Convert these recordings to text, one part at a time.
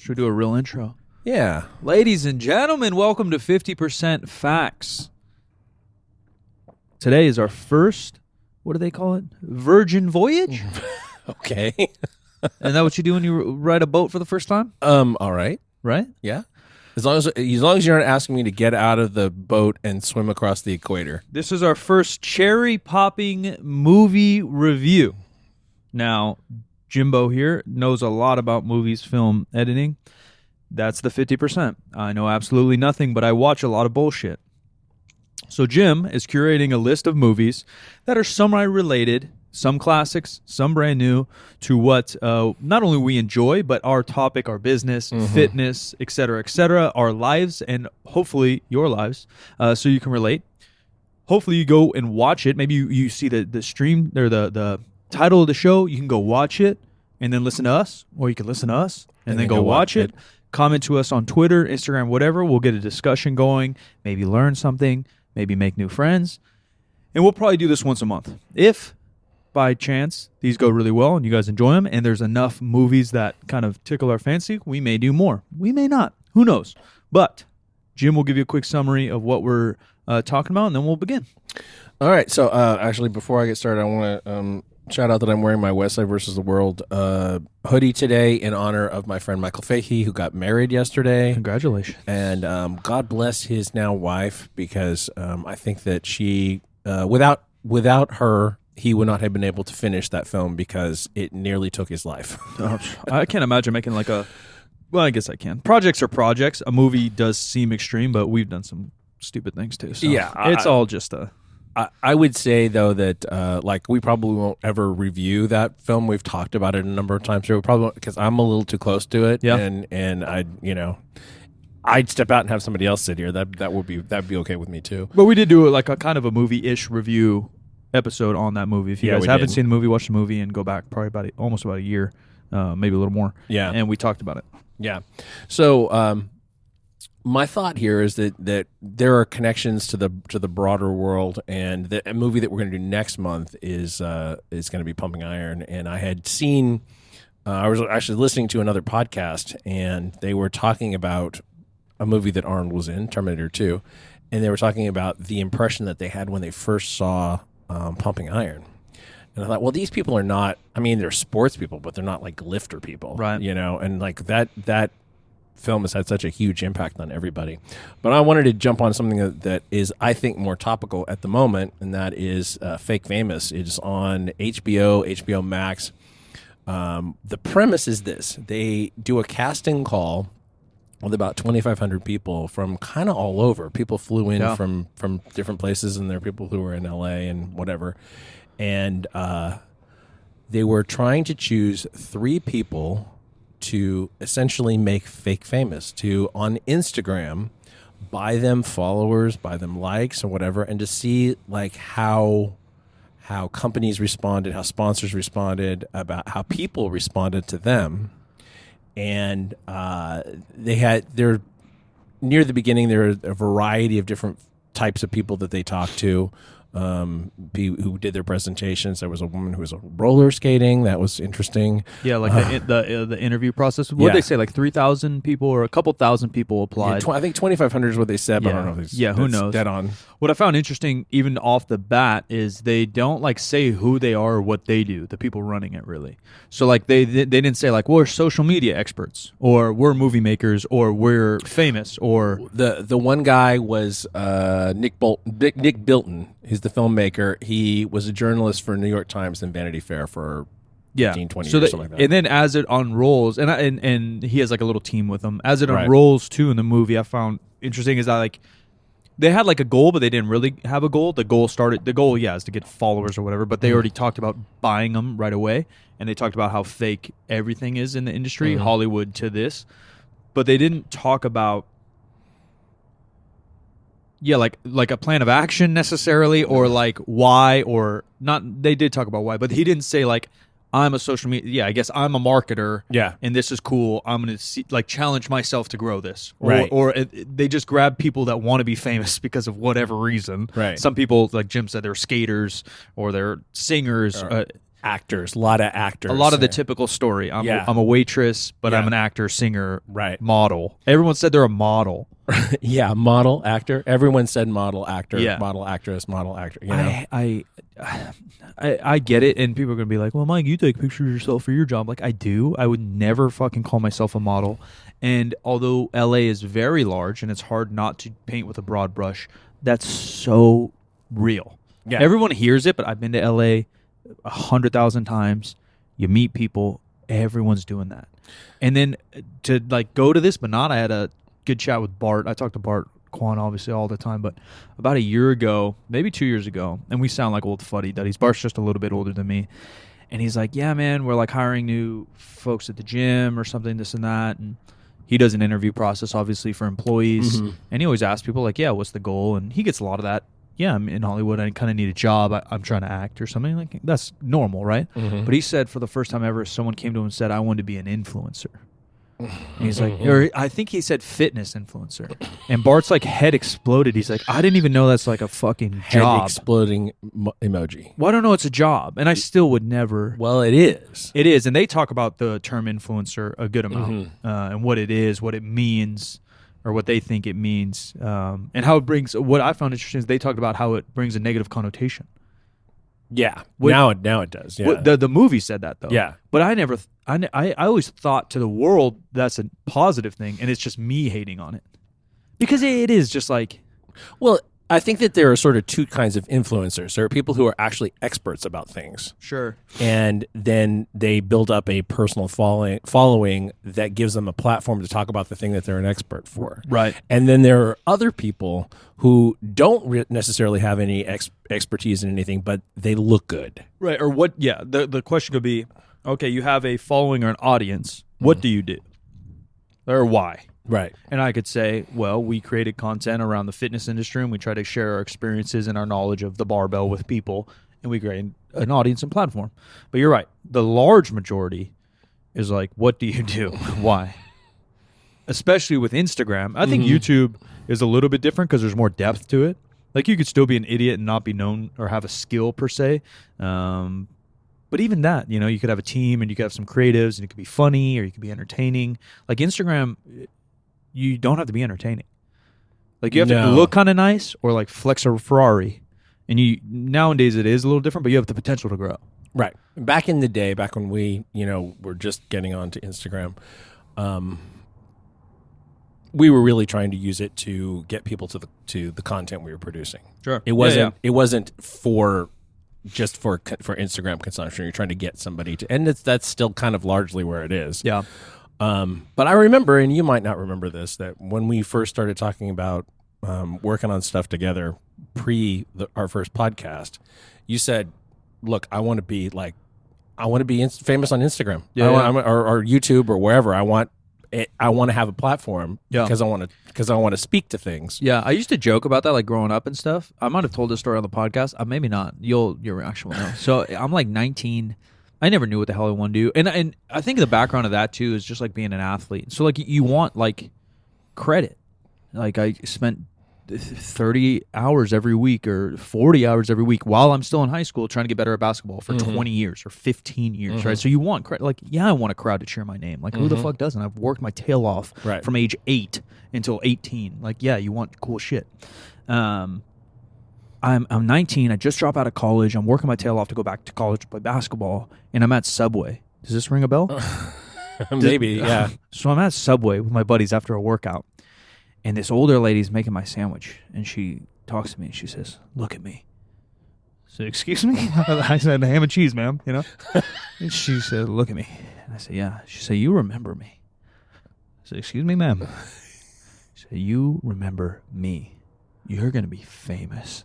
Should we do a real intro? Yeah. Ladies and gentlemen, welcome to 50% Facts. Today is our first, what do they call it? Virgin voyage? Okay. Isn't that what you do when you ride a boat for the first time? All right. Right? Yeah. As long as you aren't asking me to get out of the boat and swim across the equator. This is our first cherry-popping movie review. Now, Jimbo here knows a lot about movies, film, editing. That's the 50%. I know absolutely nothing, but I watch a lot of bullshit. So Jim is curating a list of movies that are semi-related, some classics, some brand new, to what not only we enjoy, but our topic, our business, fitness, etc., our lives, and hopefully your lives, so you can relate. Hopefully you go and watch it. Maybe you see the stream or the title of the show. You can go watch it and then listen to us, or you can listen to us and then go watch it. Comment to us on Twitter, Instagram, whatever. We'll get a discussion going, maybe learn something, maybe make new friends. And we'll probably do this once a month. If, by chance, these go really well and you guys enjoy them and there's enough movies that kind of tickle our fancy, we may do more. We may not. Who knows? But Jim will give you a quick summary of what we're talking about, and then we'll begin. All right. So, actually, before I get started, I want to shout out that I'm wearing my Westside versus the World hoodie today in honor of my friend Michael Fahey, who got married yesterday. Congratulations. And God bless his now wife, because I think that she, without her, he would not have been able to finish that film because it nearly took his life. I can't imagine making well, I guess I can. Projects are projects. A movie does seem extreme, but we've done some stupid things too. So yeah. It's all just a... I would say, though, that we probably won't ever review that film. We've talked about it a number of times. So we probably, because I'm a little too close to it. Yeah. And I'd step out and have somebody else sit here. That'd be okay with me too. But we did do a kind of a movie-ish review episode on that movie. If you guys haven't seen the movie, watch the movie and go back probably almost about a year, maybe a little more. Yeah. And we talked about it. Yeah. So my thought here is that there are connections to the broader world, and the movie that we're going to do next month is going to be Pumping Iron. And I had seen, I was actually listening to another podcast, and they were talking about a movie that Arnold was in, Terminator 2, and they were talking about the impression that they had when they first saw Pumping Iron. And I thought, well, these people are not, they're sports people, but they're not like lifter people, right? And like that film has had such a huge impact on everybody. But I wanted to jump on something that is, I think, more topical at the moment, and that is Fake Famous. It's on HBO Max. The premise is this. They do a casting call with about 2,500 people from kind of all over. People flew in from different places, and there are people who were in LA and whatever. And they were trying to choose 3 people to essentially make fake famous, to on Instagram buy them followers, buy them likes or whatever, and to see like how companies responded, how sponsors responded, about how people responded to them. And they're near the beginning, there are a variety of different types of people that they talked to. Who did their presentations. There was a woman who was roller skating. That was interesting. Yeah, like the interview process. What did they say? Like 3,000 people or a couple thousand people applied. Yeah, I think 2,500 is what they said, but I don't know if it's who knows? Dead on. What I found interesting, even off the bat, is they don't say who they are or what they do. The people running it, really. So they didn't say we're social media experts, or we're movie makers, or we're famous, or the one guy was Nick Bilton. He's the filmmaker. He was a journalist for New York Times and Vanity Fair for 15, 20 years, something like that. And then as it unrolls, and he has a little team with him, as it unrolls too in the movie, I found interesting is that they had a goal, but they didn't really have a goal. The goal is to get followers or whatever, but they already talked about buying them right away, and they talked about how fake everything is in the industry, Hollywood to this, but they didn't talk about like a plan of action necessarily, or why, or not. They did talk about why, but he didn't say I'm a social media. Yeah, I guess I'm a marketer. Yeah, and this is cool. I'm going to challenge myself to grow this. Right. Or they just grab people that want to be famous because of whatever reason. Right. Some people, like Jim said, they're skaters or they're singers. actors, a lot of actors. A lot of the typical story. I'm a waitress, but I'm an actor, singer, model. Everyone said they're a model. Yeah, model, actor. Everyone said model, actor, Yeah. model, actress, model, actor. You know? I get it, and people are going to be like, well, Mike, you take pictures of yourself for your job. Like, I do. I would never fucking call myself a model. And although LA is very large and it's hard not to paint with a broad brush, that's so real. Yeah. Everyone hears it, but I've been to LA 100,000 times. You meet people, everyone's doing that. And then to like go to this, but not, I had a good chat with Bart. I talk to Bart Quan obviously all the time, but about a year ago, maybe 2 years ago, and we sound like old fuddy-duddies. Bart's just a little bit older than me. And he's like, yeah, man, we're like hiring new folks at the gym or something, this and that. And he does an interview process, obviously, for employees. Mm-hmm. And he always asks people, like, yeah, what's the goal? And he gets a lot of that. Yeah, I'm in Hollywood. I kind of need a job. I'm trying to act or something. Like, that's normal, right? Mm-hmm. But he said for the first time ever, someone came to him and said, I wanted to be an influencer. And he's like, or I think he said fitness influencer. And Bart's like head exploded. He's like, I didn't even know that's like a fucking job. Head exploding emoji. Well, I don't know it's a job. And I still would never. Well, it is. It is. And they talk about the term influencer a good amount and what it is, what it means, or what they think it means. And how it brings, what I found interesting is they talked about how it brings a negative connotation. Yeah. Now it does. Yeah. The movie said that though. Yeah. But I always thought to the world that's a positive thing, and it's just me hating on it. Because it is just like... Well, I think that there are sort of two kinds of influencers. There are people who are actually experts about things. Sure. And then they build up a personal following that gives them a platform to talk about the thing that they're an expert for. Right. And then there are other people who don't necessarily have any expertise in anything, but they look good. Right. Or what... Yeah. The question could be, okay, you have a following or an audience. What do you do? Or why? Right. And I could say, well, we created content around the fitness industry, and we try to share our experiences and our knowledge of the barbell with people, and we create an audience and platform. But you're right. The large majority is like, what do you do? Why? Especially with Instagram. I think YouTube is a little bit different because there's more depth to it. Like, you could still be an idiot and not be known or have a skill per se. But even that, you know, you could have a team and you could have some creatives and you could be funny or you could be entertaining. Like, Instagram... You don't have to be entertaining. Like, you have to look kind of nice or like flex a Ferrari. And nowadays it is a little different, but you have the potential to grow. Right. Back in the day, back when we, were just getting onto Instagram, we were really trying to use it to get people to the content we were producing. Sure. It wasn't for Instagram consumption. You're trying to get somebody to, and that's still kind of largely where it is. Yeah. But I remember, and you might not remember this, that when we first started talking about working on stuff together our first podcast, you said, "Look, I want to be famous on Instagram, or YouTube or wherever. I want to have a platform because I want to speak to things." Yeah, I used to joke about that, like growing up and stuff. I might have told this story on the podcast. Maybe not. Your reaction will know. So I'm like 19. I never knew what the hell I wanted to do. And I think the background of that, too, is just like being an athlete. So, like, you want, like, credit. Like, I spent 30 hours every week or 40 hours every week while I'm still in high school trying to get better at basketball for 20 years or 15 years, right? So you want credit. Like, yeah, I want a crowd to cheer my name. Like, who the fuck doesn't? I've worked my tail off from age 8 until 18. Like, yeah, you want cool shit. I'm 19. I just dropped out of college. I'm working my tail off to go back to college to play basketball, and I'm at Subway. Does this ring a bell? Maybe, yeah. So I'm at Subway with my buddies after a workout, and this older lady's making my sandwich, and she talks to me, and she says, "Look at me." I said, "Excuse me?" I said, "Ham and cheese, ma'am." And she said, "Look at me." And I said, "Yeah." She said, "You remember me?" I said, "Excuse me, ma'am." She said, "You remember me. You're going to be famous.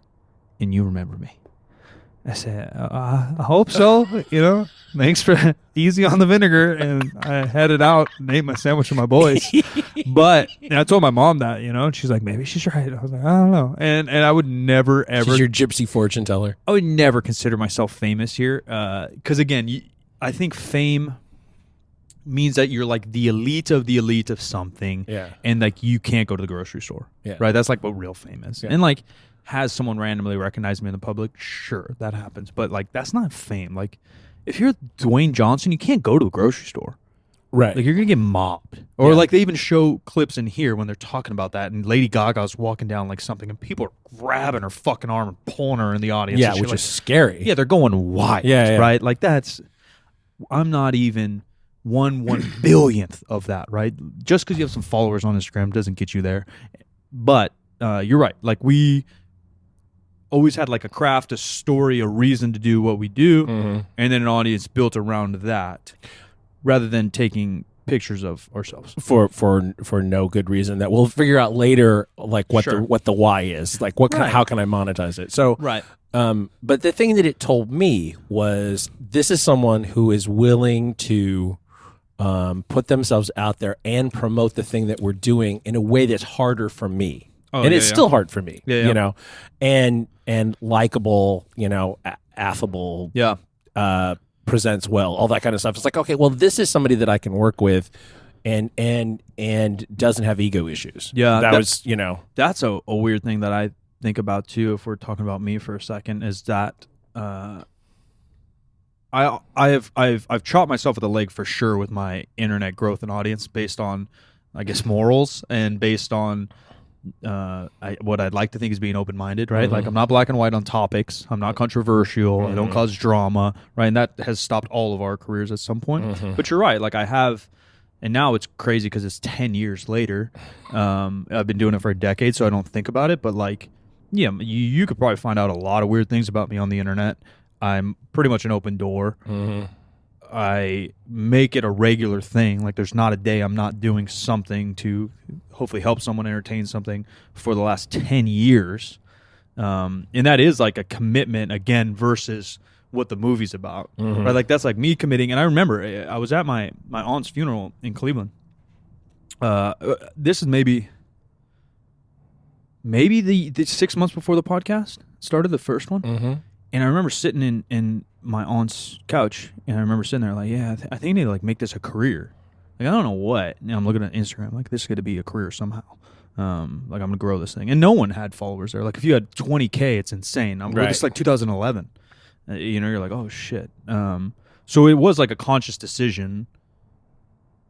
And you remember me." I said, I hope so. Thanks for easy on the vinegar. And I headed out and ate my sandwich with my boys. But I told my mom that, and she's like, maybe she's right. I was like, I don't know. And I would never, ever. She's your gypsy fortune teller. I would never consider myself famous here. Because, again, I think fame means that you're like the elite of something. Yeah. And like you can't go to the grocery store. Yeah. Right? That's like what real fame is. Yeah. And like, has someone randomly recognize me in the public? Sure, that happens. But like, that's not fame. Like, if you're Dwayne Johnson, you can't go to a grocery store. Right. Like, you're going to get mobbed. Or, like, they even show clips in here when they're talking about that, and Lady Gaga's walking down, like, something, and people are grabbing her fucking arm and pulling her in the audience. Yeah, which is scary. Yeah, they're going wild, right? Like, I'm not even 1/1 billionth of that, right? Just because you have some followers on Instagram doesn't get you there. But you're right. Like, we always had, like, a craft, a story, a reason to do what we do, and then an audience built around that, rather than taking pictures of ourselves for no good reason that we'll figure out later, like what the why is, like how can I monetize it? So right. But the thing that it told me was, this is someone who is willing to put themselves out there and promote the thing that we're doing in a way that's harder for me. And it's still hard for me, you know, and likable, you know, affable, presents well, all that kind of stuff. It's like, okay, well, this is somebody that I can work with, and doesn't have ego issues. Yeah, that was, you know, that's a weird thing that I think about too. If we're talking about me for a second, is that I've chopped myself at the leg for sure with my internet growth and audience based on, I guess, morals and based on what I'd like to think is being open-minded, right? Like, I'm not black and white on topics. I'm not controversial. I don't cause drama, right? And that has stopped all of our careers at some point. But you're right. Like, I have, and now it's crazy because it's 10 years later. I've been doing it for a decade, so I don't think about it. But, like, yeah, you could probably find out a lot of weird things about me on the internet. I'm pretty much an open door. I make it a regular thing. Like, there's not a day I'm not doing something to hopefully help someone, entertain something, for the last 10 years. And that is like a commitment, again, versus what the movie's about. Right? Like, that's like me committing. And I remember I was at my aunt's funeral in Cleveland. This is maybe the 6 months before the podcast started, the first one. And I remember sitting in my aunt's couch, and I remember sitting there like, yeah, I think I need to, like, make this a career. Like, I don't know what. And I'm looking at Instagram, like, this is going to be a career somehow. Like, I'm going to grow this thing. And no one had followers there. Like, if you had 20K, it's insane. It's like 2011. You know, you're like, oh, shit. So it was like a conscious decision,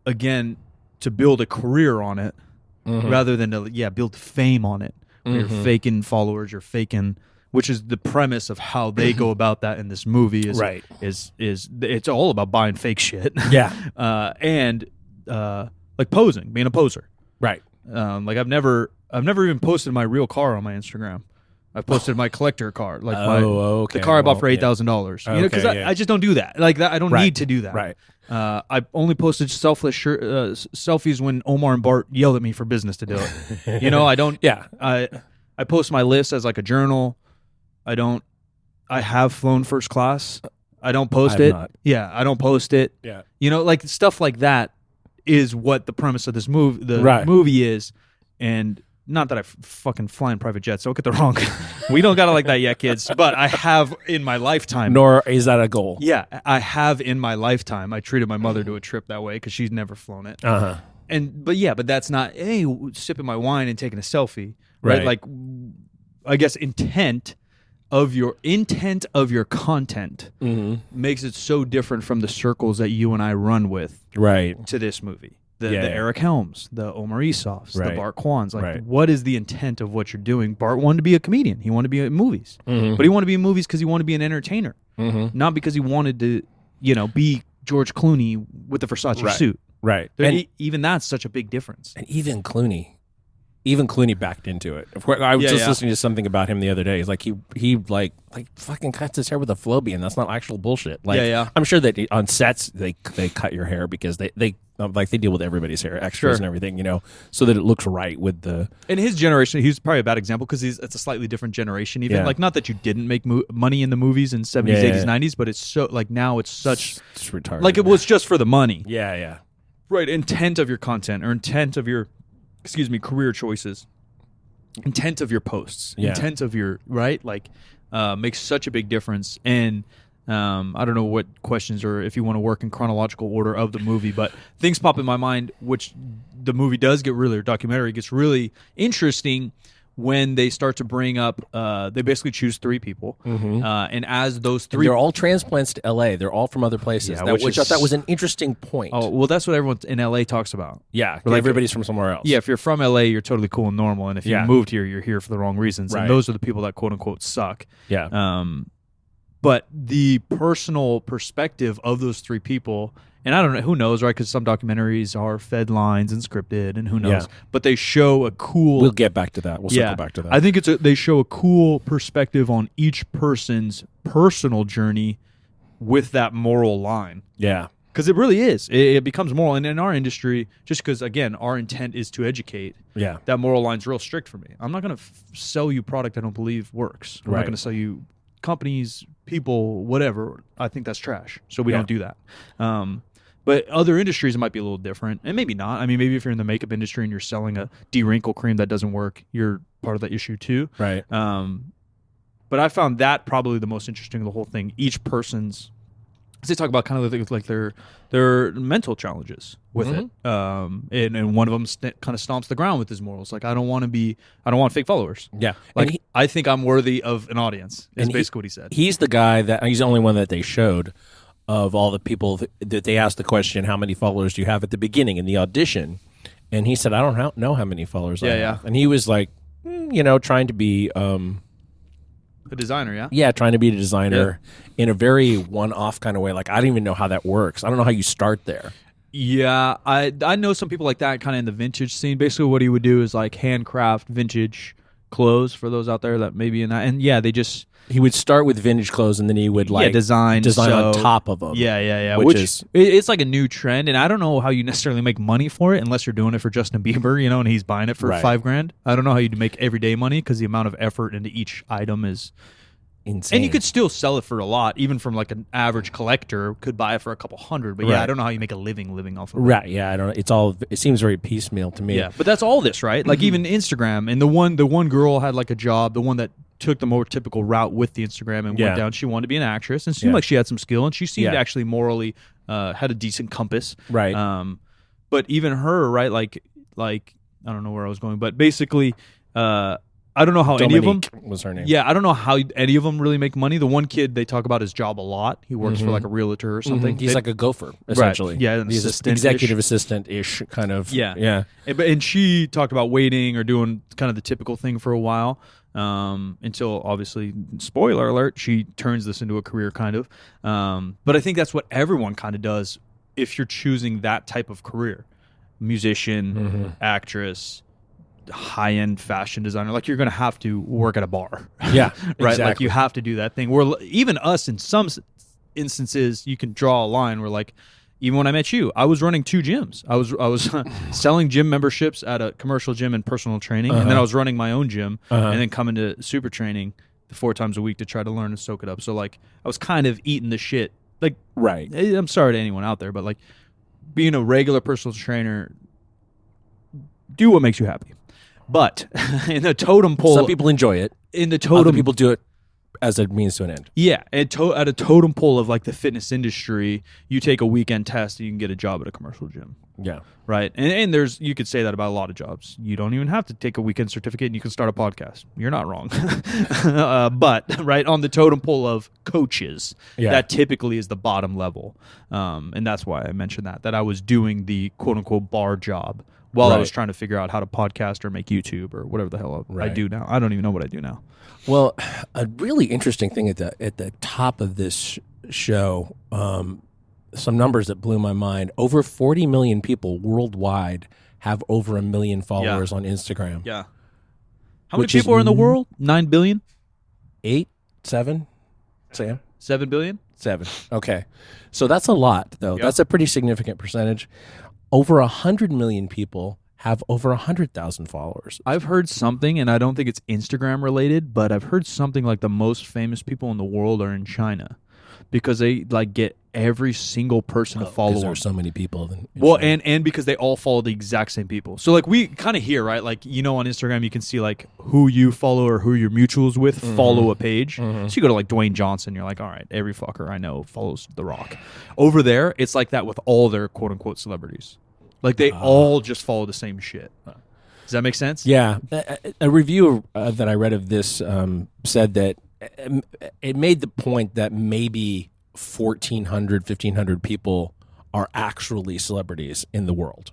again, to build a career on it rather than to, build fame on it. You're faking followers, you're faking... Which is the premise of how they go about that in this movie. Is it's all about buying fake shit. And like posing, being a poser. Right. Like, I've never even posted my real car on my Instagram. I've posted my collector car, like the car I bought for $8,000. You know, because I just don't do that. Like, that I don't need to do that. Right. I only posted selfies when Omar and Bart yelled at me for business to do it. You know, I don't. I post my list as like a journal. I have flown first class. I don't post it. Not. Yeah, I don't post it. Yeah. You know, like, stuff like that is what the premise of this movie is. And not that I fucking fly in private jets. Don't get the wrong. We don't got it like that yet, kids. But I have in my lifetime. Nor is that a goal. Yeah, I have in my lifetime. I treated my mother to a trip that way because she's never flown it. But that's not, hey, sipping my wine and taking a selfie. Right? Like, I guess intent of your content makes it so different from the circles that you and I run with to this movie. The Eric Helms, the Omar Isofs, the Bart Kwans. Like, what is the intent of what you're doing? Bart wanted to be a comedian. He wanted to be in movies. But he wanted to be in movies because he wanted to be an entertainer. Not because he wanted to, you know, be George Clooney with the Versace suit. Right. And even that's such a big difference. And even Clooney backed into it. I was just listening to something about him the other day. He's like, he like fucking cuts his hair with a Flobian. That's not actual bullshit. Like, I'm sure that on sets they cut your hair because they deal with everybody's hair, extras and everything, you know, so that it looks right with the. In his generation, he's probably a bad example because it's a slightly different generation. Even like, not that you didn't make money in the movies in 70s, 80s, 90s, but it's so like now it's such it's retarded. Like, it was just for the money. Yeah. Right. Intent of your content or intent of your career choices, intent of your posts, intent of your, right? Like, makes such a big difference. And I don't know what questions or if you want to work in chronological order of the movie, but things pop in my mind, which the movie does get really, or documentary gets really interesting when they start to bring up, they basically choose 3 people, and as those 3, they're all transplants to L.A. They're all from other places. Yeah, which I thought was an interesting point. Oh, well, that's what everyone in LA talks about. Yeah, Like, everybody's from somewhere else. Yeah, if you're from LA, you're totally cool and normal, and if you moved here, you're here for the wrong reasons, Right. and those are the people that quote unquote suck. Yeah. But the personal perspective of those 3 people, and I don't know, who knows, right? Because some documentaries are fed lines and scripted, and who knows. Yeah. But they show a cool. We'll get back to that. We'll circle back to that. I think they show a cool perspective on each person's personal journey with that moral line. Yeah. Because it really is. It becomes moral. And in our industry, just because, again, our intent is to educate, that moral line's real strict for me. I'm not going to sell you product I don't believe works. I'm not going to sell you companies, people, whatever. I think that's trash. So we don't do that. But other industries, it might be a little different. And maybe not. I mean, maybe if you're in the makeup industry and you're selling a de-wrinkle cream that doesn't work, you're part of the issue too. Right. But I found that probably the most interesting of the whole thing. Each person's, they talk about kind of like their mental challenges with it. And one of them kind of stomps the ground with his morals. Like, I don't want fake followers. Yeah. Like, I think I'm worthy of an audience, is basically what he said. He's the guy he's the only one that they showed of all the people that they asked the question, how many followers do you have at the beginning in the audition? And he said, I don't know how many followers I have. And he was like, trying to be... a designer, yeah? Yeah, trying to be a designer in a very one-off kind of way. Like, I don't even know how that works. I don't know how you start there. Yeah, I know some people like that kind of in the vintage scene. Basically, what he would do is like handcraft vintage clothes for those out there that maybe in that. And he would start with vintage clothes and then he would design on top of them. Yeah. Which is it's like a new trend, and I don't know how you necessarily make money for it unless you're doing it for Justin Bieber, and he's buying it for $5,000. I don't know how you make everyday money because the amount of effort into each item is insane. And you could still sell it for a lot, even from like an average collector could buy it for a couple hundred. But I don't know how you make a living off of it. Right. Yeah, I don't know. It seems very piecemeal to me. Yeah, but that's all this, right? Like even Instagram, and the one girl had like a job, the one that took the more typical route with the Instagram and went down. She wanted to be an actress and seemed like she had some skill, and she seemed actually morally had a decent compass. Right. But even her, right? Like I don't know where I was going, but basically, I don't know how Dominique any of them was her name. Yeah, I don't know how any of them really make money. The one kid, they talk about his job a lot. He works for like a realtor or something. He's like a gopher, essentially. Right. Yeah, he's an executive assistant-ish kind of. Yeah. And she talked about waiting or doing kind of the typical thing for a while. Until obviously, spoiler alert, she turns this into a career kind of. But I think that's what everyone kind of does if you're choosing that type of career. Musician, actress, high-end fashion designer. Like, you're going to have to work at a bar. Yeah, right? exactly. Like, you have to do that thing. Where even us, in some instances, you can draw a line where, like, even when I met you, I was running 2 gyms. I was selling gym memberships at a commercial gym and personal training, and then I was running my own gym, and then coming to super training 4 times a week to try to learn and soak it up. So like I was kind of eating the shit. Like, right. I'm sorry to anyone out there, but like being a regular personal trainer, do what makes you happy. But in the totem pole, some people enjoy it. In the totem, other people do it as a means to an end. Yeah, at a totem pole of like the fitness industry, you take a weekend test and you can get a job at a commercial gym. Yeah. Right. And there's, you could say that about a lot of jobs. You don't even have to take a weekend certificate and you can start a podcast. You're not wrong. But right on the totem pole of coaches, that typically is the bottom level. And that's why I mentioned that I was doing the quote unquote bar job while I was trying to figure out how to podcast or make YouTube or whatever the hell I do now. I don't even know what I do now. Well, a really interesting thing at the top of this show, some numbers that blew my mind. Over 40 million people worldwide have over 1 million followers on Instagram. Yeah. How many people are in the world? 9 billion? 8? 7? Sam? 7 billion? 7. Okay. So that's a lot, though. Yep. That's a pretty significant percentage. Over 100 million people have over 100,000 followers. I've heard something, and I don't think it's Instagram related, but I've heard something like the most famous people in the world are in China because they like get every single person to follow them. There are so many people. And because they all follow the exact same people. So like we kind of hear, right? Like, you know, on Instagram you can see like who you follow or who you're mutuals with follow a page. So you go to like Dwayne Johnson, you're like, all right, every fucker I know follows The Rock. Over there, it's like that with all their quote unquote celebrities. Like they all just follow the same shit. Does that make sense? Yeah. A review that I read of this said that it made the point that maybe 1,400, 1,500 people are actually celebrities in the world.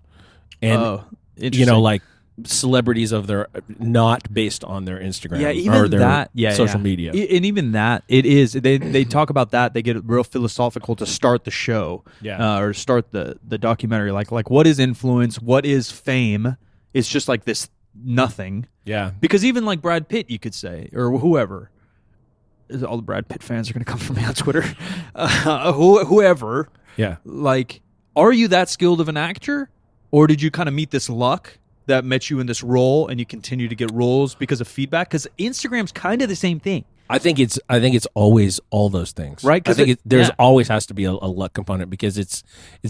And, like celebrities of their, not based on their Instagram or their social media. And even that, it is. They talk about that. They get real philosophical to start the show or start the documentary. Like what is influence? What is fame? It's just like this nothing. Yeah. Because even like Brad Pitt, you could say, or whoever. All the Brad Pitt fans are going to come for me on Twitter. Whoever. Yeah. Like, are you that skilled of an actor? Or did you kind of meet this luck that met you in this role and you continue to get roles because of feedback? Because Instagram's kind of the same thing. I think it's always all those things, right? I think there's always has to be a luck component because it's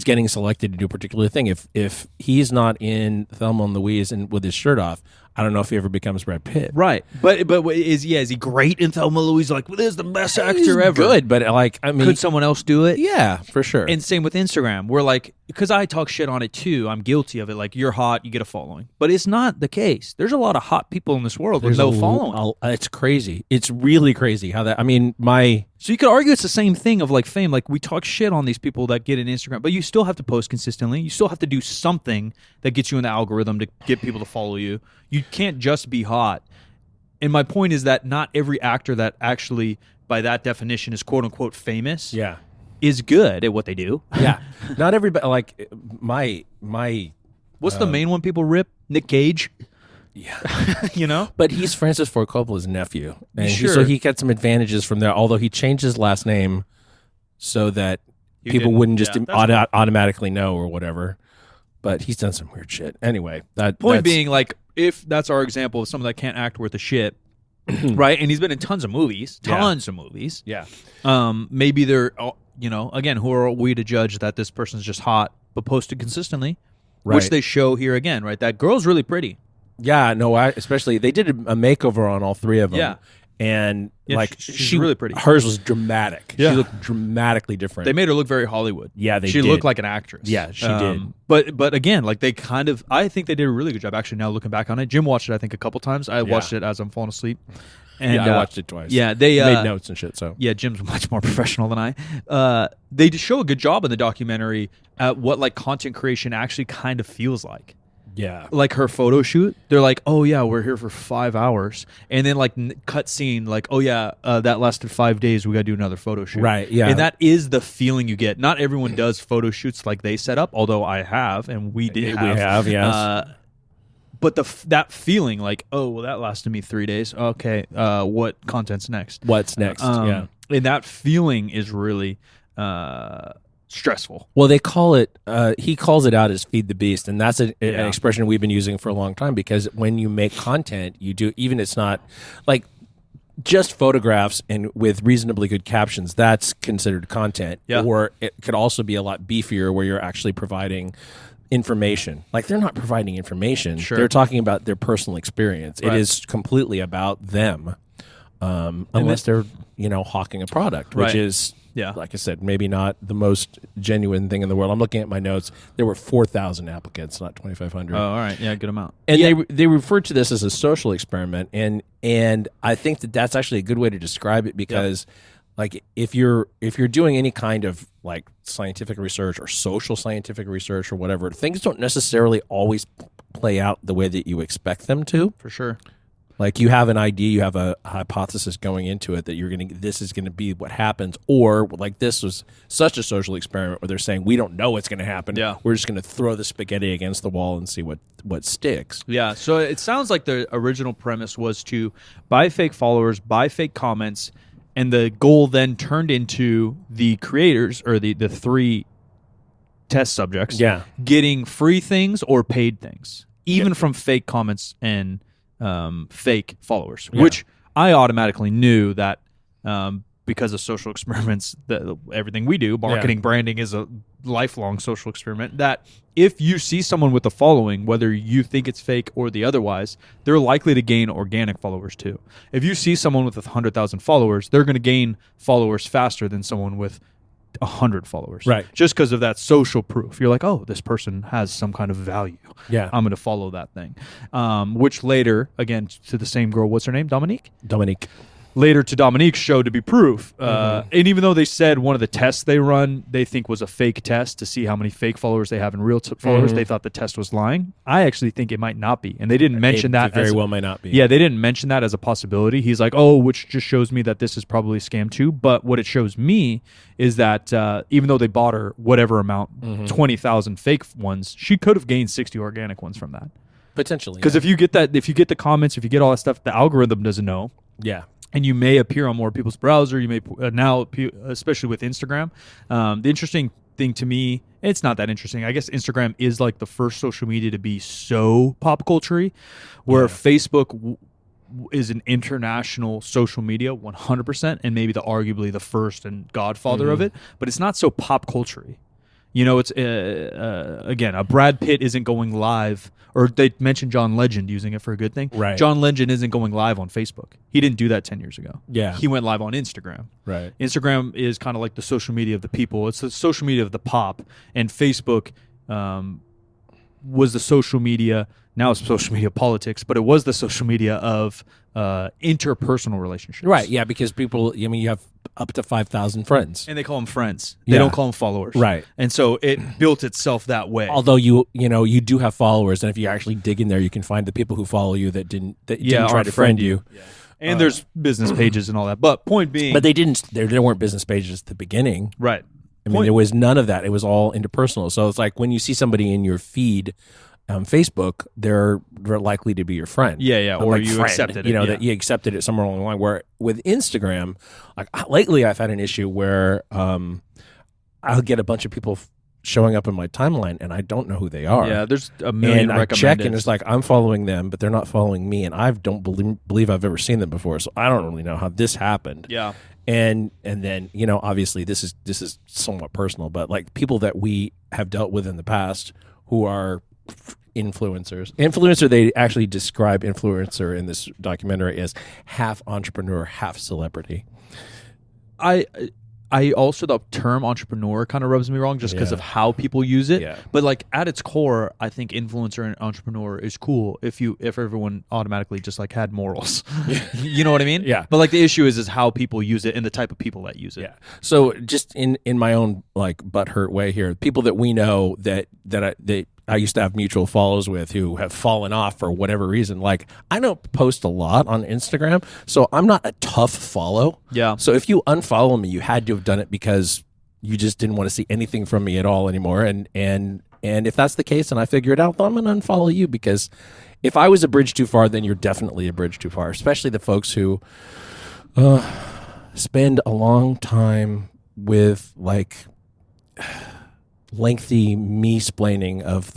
getting selected to do a particular thing. If he's not in Thelma and Louise and with his shirt off, I don't know if he ever becomes Brad Pitt. Right, but is he great in Thelma and Louise? Like, well, this is the best actor he's ever. Good, but like, I mean, could someone else do it? Yeah, for sure. And same with Instagram. We're like, because I talk shit on it too. I'm guilty of it. Like, you're hot, you get a following, but it's not the case. There's a lot of hot people in this world with no following. It's crazy. It's really crazy how that. I mean, So you could argue it's the same thing of like fame. Like we talk shit on these people that get an Instagram, but you still have to post consistently. You still have to do something that gets you in the algorithm to get people to follow you. You can't just be hot. And my point is that not every actor that actually, by that definition, is quote unquote famous, is good at what they do. Yeah, not everybody. Like my. What's the main one people rip? Nick Cage. Yeah. But he's Francis Ford Coppola's nephew. And Sure. so he got some advantages from there, although he changed his last name so that people wouldn't just automatically know or whatever. But he's done some weird shit. Anyway, Point being, like, if that's our example of someone that can't act worth a shit, right? And he's been in tons of movies. Yeah. Maybe they're, again, who are we to judge that this person's just hot, but posted consistently, which they show here again, right? That girl's really pretty. Yeah, no, especially they did a makeover on all three of them. Yeah. And like she's really pretty. Hers was dramatic. Yeah. She looked dramatically different. They made her look very Hollywood. Yeah, she did. looked like an actress. Yeah, she did. But again, like I think they did a really good job. Actually, now looking back on it, Jim watched it I think a couple times. I watched it as I'm falling asleep. And I watched it twice. Yeah, they made notes and shit. So yeah, Jim's much more professional than I. They just show a good job in the documentary at what like content creation actually kind of feels like. Yeah. Like her photo shoot, they're like, oh yeah, we're here for 5 hours. And then like cut scene, like, oh yeah, that lasted 5 days. We got to do another photo shoot. Right, yeah. And that is the feeling you get. Not everyone does photo shoots like they set up, although I have, and we did have. We have, yes. But that feeling like, oh, well, that lasted me 3 days. Okay, what content's next? What's next, yeah. And that feeling is really... stressful. Well, they call it. He calls it out as "feed the beast," and that's an expression we've been using for a long time. Because when you make content, you do even it's not like just photographs and with reasonably good captions. That's considered content. Yeah. Or it could also be a lot beefier, where you're actually providing information. Like they're not providing information. Sure. They're talking about their personal experience. Right. It is completely about them, unless they're hawking a product, which is. Yeah. Like I said, maybe not the most genuine thing in the world. I'm looking at my notes. There were 4,000 applicants, not 2,500. Oh, all right. Yeah, good amount. And they referred to this as a social experiment, and I think that's actually a good way to describe it because, like, if you're doing any kind of like scientific research or social scientific research or whatever, things don't necessarily always play out the way that you expect them to. For sure. Like you have an idea, you have a hypothesis going into it that this is going to be what happens, or like this was such a social experiment where they're saying we don't know what's going to happen. Yeah. We're just going to throw the spaghetti against the wall and see what sticks. Yeah. So it sounds like the original premise was to buy fake followers, buy fake comments, and the goal then turned into the creators or the three test subjects getting free things or paid things, even from fake comments and fake followers, which I automatically knew that because of social experiments, everything we do, marketing, branding is a lifelong social experiment, that if you see someone with a following, whether you think it's fake or the otherwise, they're likely to gain organic followers too. If you see someone with 100,000 followers, they're going to gain followers faster than someone with 100 followers. Right. Just because of that social proof. You're like, oh, this person has some kind of value. Yeah. I'm going to follow that thing. Which later, again, to the same girl, what's her name? Dominique? Later to Dominique's show to be proof. And even though they said one of the tests they run, they think was a fake test to see how many fake followers they have in real followers, they thought the test was lying. I actually think it might not be. And they didn't mention that. It very well may not be. Yeah, they didn't mention that as a possibility. He's like, oh, which just shows me that this is probably a scam too. But what it shows me is that even though they bought her whatever amount, 20,000 fake ones, she could have gained 60 organic ones from that. Potentially. Because if you get the comments, if you get all that stuff, the algorithm doesn't know. Yeah. And you may appear on more people's browser. You may now, especially with Instagram. The interesting thing to me, it's not that interesting. I guess Instagram is like the first social media to be so pop culture-y, where Facebook is an international social media, 100%, and maybe arguably the first and godfather of it. But it's not so pop culture-y. You know, it's again, a Brad Pitt isn't going live, or they mentioned John Legend using it for a good thing. Right. John Legend isn't going live on Facebook. He didn't do that 10 years ago. Yeah. He went live on Instagram. Right. Instagram is kind of like the social media of the people. It's the social media of the pop, and Facebook was the social media. Now it's social media politics, but it was the social media of interpersonal relationships. Right. Yeah, because people, I mean, you have up to 5,000 friends. And they call them friends. They don't call them followers. Right. And so it built itself that way. Although you do have followers, and if you actually dig in there, you can find the people who follow you that didn't try to friend you. Yeah. And there's business pages and all that. But point being, but they didn't. There weren't business pages at the beginning. Right. I mean, there was none of that. It was all interpersonal. So it's like when you see somebody in your feed on Facebook, they're likely to be your friend. Yeah. Or you accepted it. That you accepted it somewhere along the line. Where with Instagram, like lately, I've had an issue where I'll get a bunch of people showing up in my timeline, and I don't know who they are. Yeah, there's a million and recommended. I check, and it's like I'm following them, but they're not following me, and I don't believe I've ever seen them before. So I don't really know how this happened. Yeah. And then obviously this is somewhat personal, but like people that we have dealt with in the past who are influencer, they actually describe influencer in this documentary as half entrepreneur, half celebrity. I also, the term entrepreneur kind of rubs me wrong just because of how people use it. Yeah. But like at its core, I think influencer and entrepreneur is cool if everyone automatically just like had morals. You know what I mean? Yeah. But like the issue is how people use it and the type of people that use it. Yeah. So just in my own like butthurt way here, people that we know that I used to have mutual follows with who have fallen off for whatever reason. Like, I don't post a lot on Instagram, so I'm not a tough follow. Yeah. So if you unfollow me, you had to have done it because you just didn't want to see anything from me at all anymore. And if that's the case and I figure it out, then I'm going to unfollow you, because if I was a bridge too far, then you're definitely a bridge too far, especially the folks who spend a long time with like lengthy me-splaining of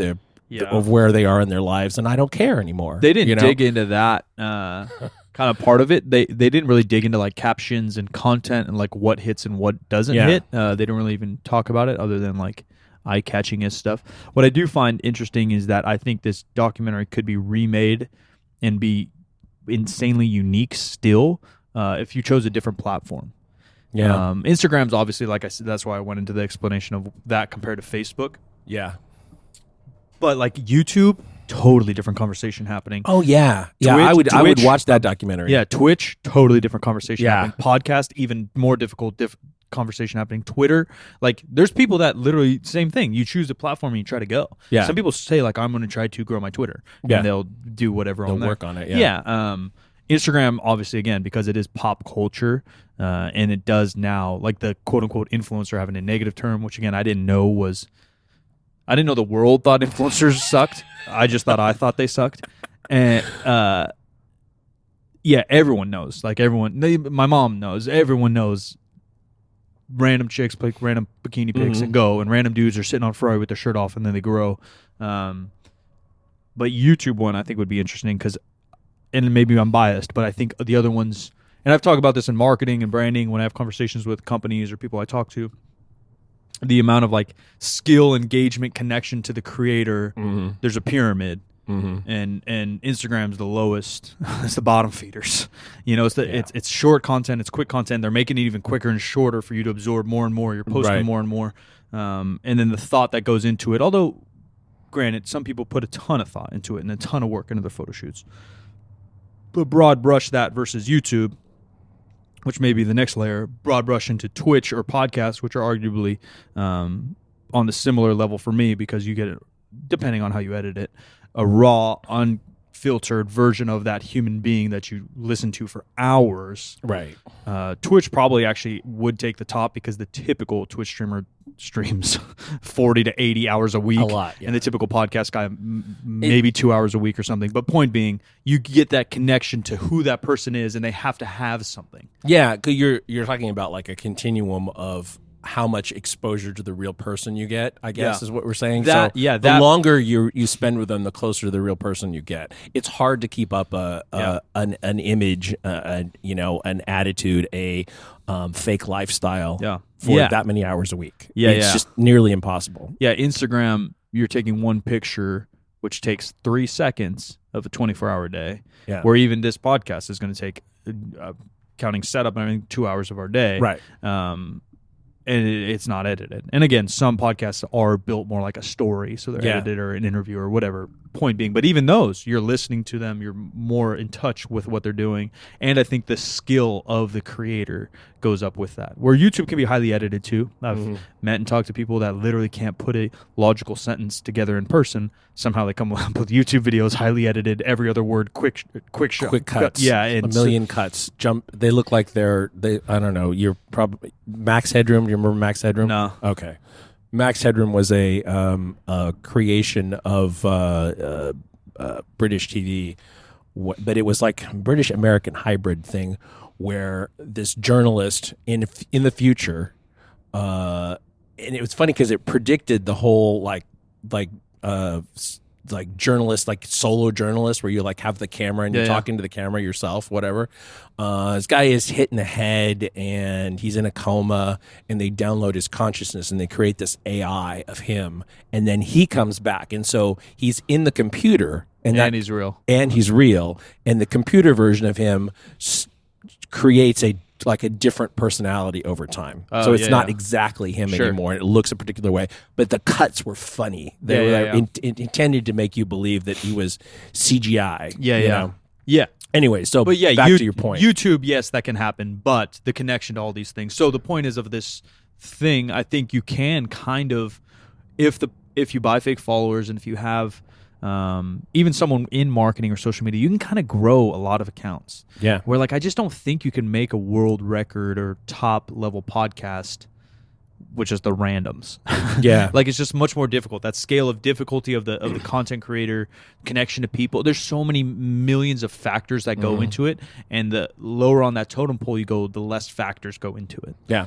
of where they are in their lives, and I don't care anymore. They didn't dig into that kind of part of it. They didn't really dig into like captions and content and like what hits and what doesn't hit. They didn't really even talk about it other than like eye-catching stuff. What I do find interesting is that I think this documentary could be remade and be insanely unique still if you chose a different platform. Yeah. Instagram's obviously, like I said, that's why I went into the explanation of that compared to Facebook. Yeah. But like YouTube, totally different conversation happening. Oh yeah. Yeah, I would watch that documentary. Yeah, Twitch, totally different conversation Yeah. happening. Podcast, even more difficult conversation happening. Twitter, like there's people that literally same thing. You choose a platform and you try to go. Yeah. Some people say like I'm going to try to grow my Twitter. Yeah. And they'll do whatever on there. Work on it. Yeah. Instagram, obviously, again, because it is pop culture, and it does now, like the quote-unquote influencer having a negative term, which, again, I didn't know the world thought influencers sucked. I just thought they sucked. And, yeah, everyone knows. Like, my mom knows. Everyone knows random chicks pick random bikini pics and go, and random dudes are sitting on Ferrari with their shirt off, and then they grow. But YouTube one, I think, would be interesting because, and maybe I'm biased, but I think the other ones, and I've talked about this in marketing and branding when I have conversations with companies or people I talk to, the amount of like skill, engagement, connection to the creator, there's a pyramid. and Instagram's the lowest. It's the bottom feeders. It's short content, it's quick content. They're making it even quicker and shorter for you to absorb more and more. You're posting more and more, and then the thought that goes into it. Although, granted, some people put a ton of thought into it and a ton of work into their photo shoots. But broad brush that versus YouTube, which may be the next layer. Broad brush into Twitch or podcasts, which are arguably on the similar level for me, because you get it, depending on how you edit it, a raw, unfiltered version of that human being that you listen to for hours. Right. Twitch probably actually would take the top, because the typical Twitch streamer streams 40 to 80 hours a week. A lot, yeah. And the typical podcast guy, maybe 2 hours a week or something. But point being, you get that connection to who that person is, and they have to have something. Yeah, 'cause you're talking about like a continuum of how much exposure to the real person you get, I guess, is what we're saying. The longer you spend with them, the closer to the real person you get. It's hard to keep up an image, an attitude, a fake lifestyle for that many hours a week. It's just nearly impossible. Yeah, Instagram, you're taking one picture, which takes 3 seconds of a 24-hour day, where even this podcast is going to take, counting setup, 2 hours of our day. Right. And it's not edited. And again, some podcasts are built more like a story, so they're edited, or an interview or whatever. Point being, but even those, you're listening to them, you're more in touch with what they're doing, and I think the skill of the creator goes up with that. Where YouTube can be highly edited too. I've met and talked to people that literally can't put a logical sentence together in person. Somehow they come up with YouTube videos highly edited, every other word quick cuts. And a million cuts. They look like I don't know. You're probably Max Headroom. Do you remember Max Headroom? No. Okay. Max Headroom was a creation of British TV, but it was like a British-American hybrid thing, where this journalist in the future, and it was funny because it predicted the whole like journalist, like solo journalist, where you like have the camera and you're talking to the camera yourself, whatever. This guy is hit in the head and he's in a coma, and they download his consciousness and they create this AI of him, and then he comes back, and so he's in the computer, and he's real, and the computer version of him creates a different personality over time. So it's not exactly him anymore. It looks a particular way, but the cuts were funny. They were intended to make you believe that he was CGI. Yeah. Anyway, so back to your point. YouTube, yes, that can happen, but the connection to all these things. So the point is of this thing, I think you can kind of, if you buy fake followers, and if you have even someone in marketing or social media, you can kind of grow a lot of accounts. Yeah. Where I just don't think you can make a world record or top level podcast, which is the randoms. Yeah. It's just much more difficult. That scale of difficulty of the content creator, connection to people. There's so many millions of factors that go into it, and the lower on that totem pole you go, the less factors go into it. Yeah.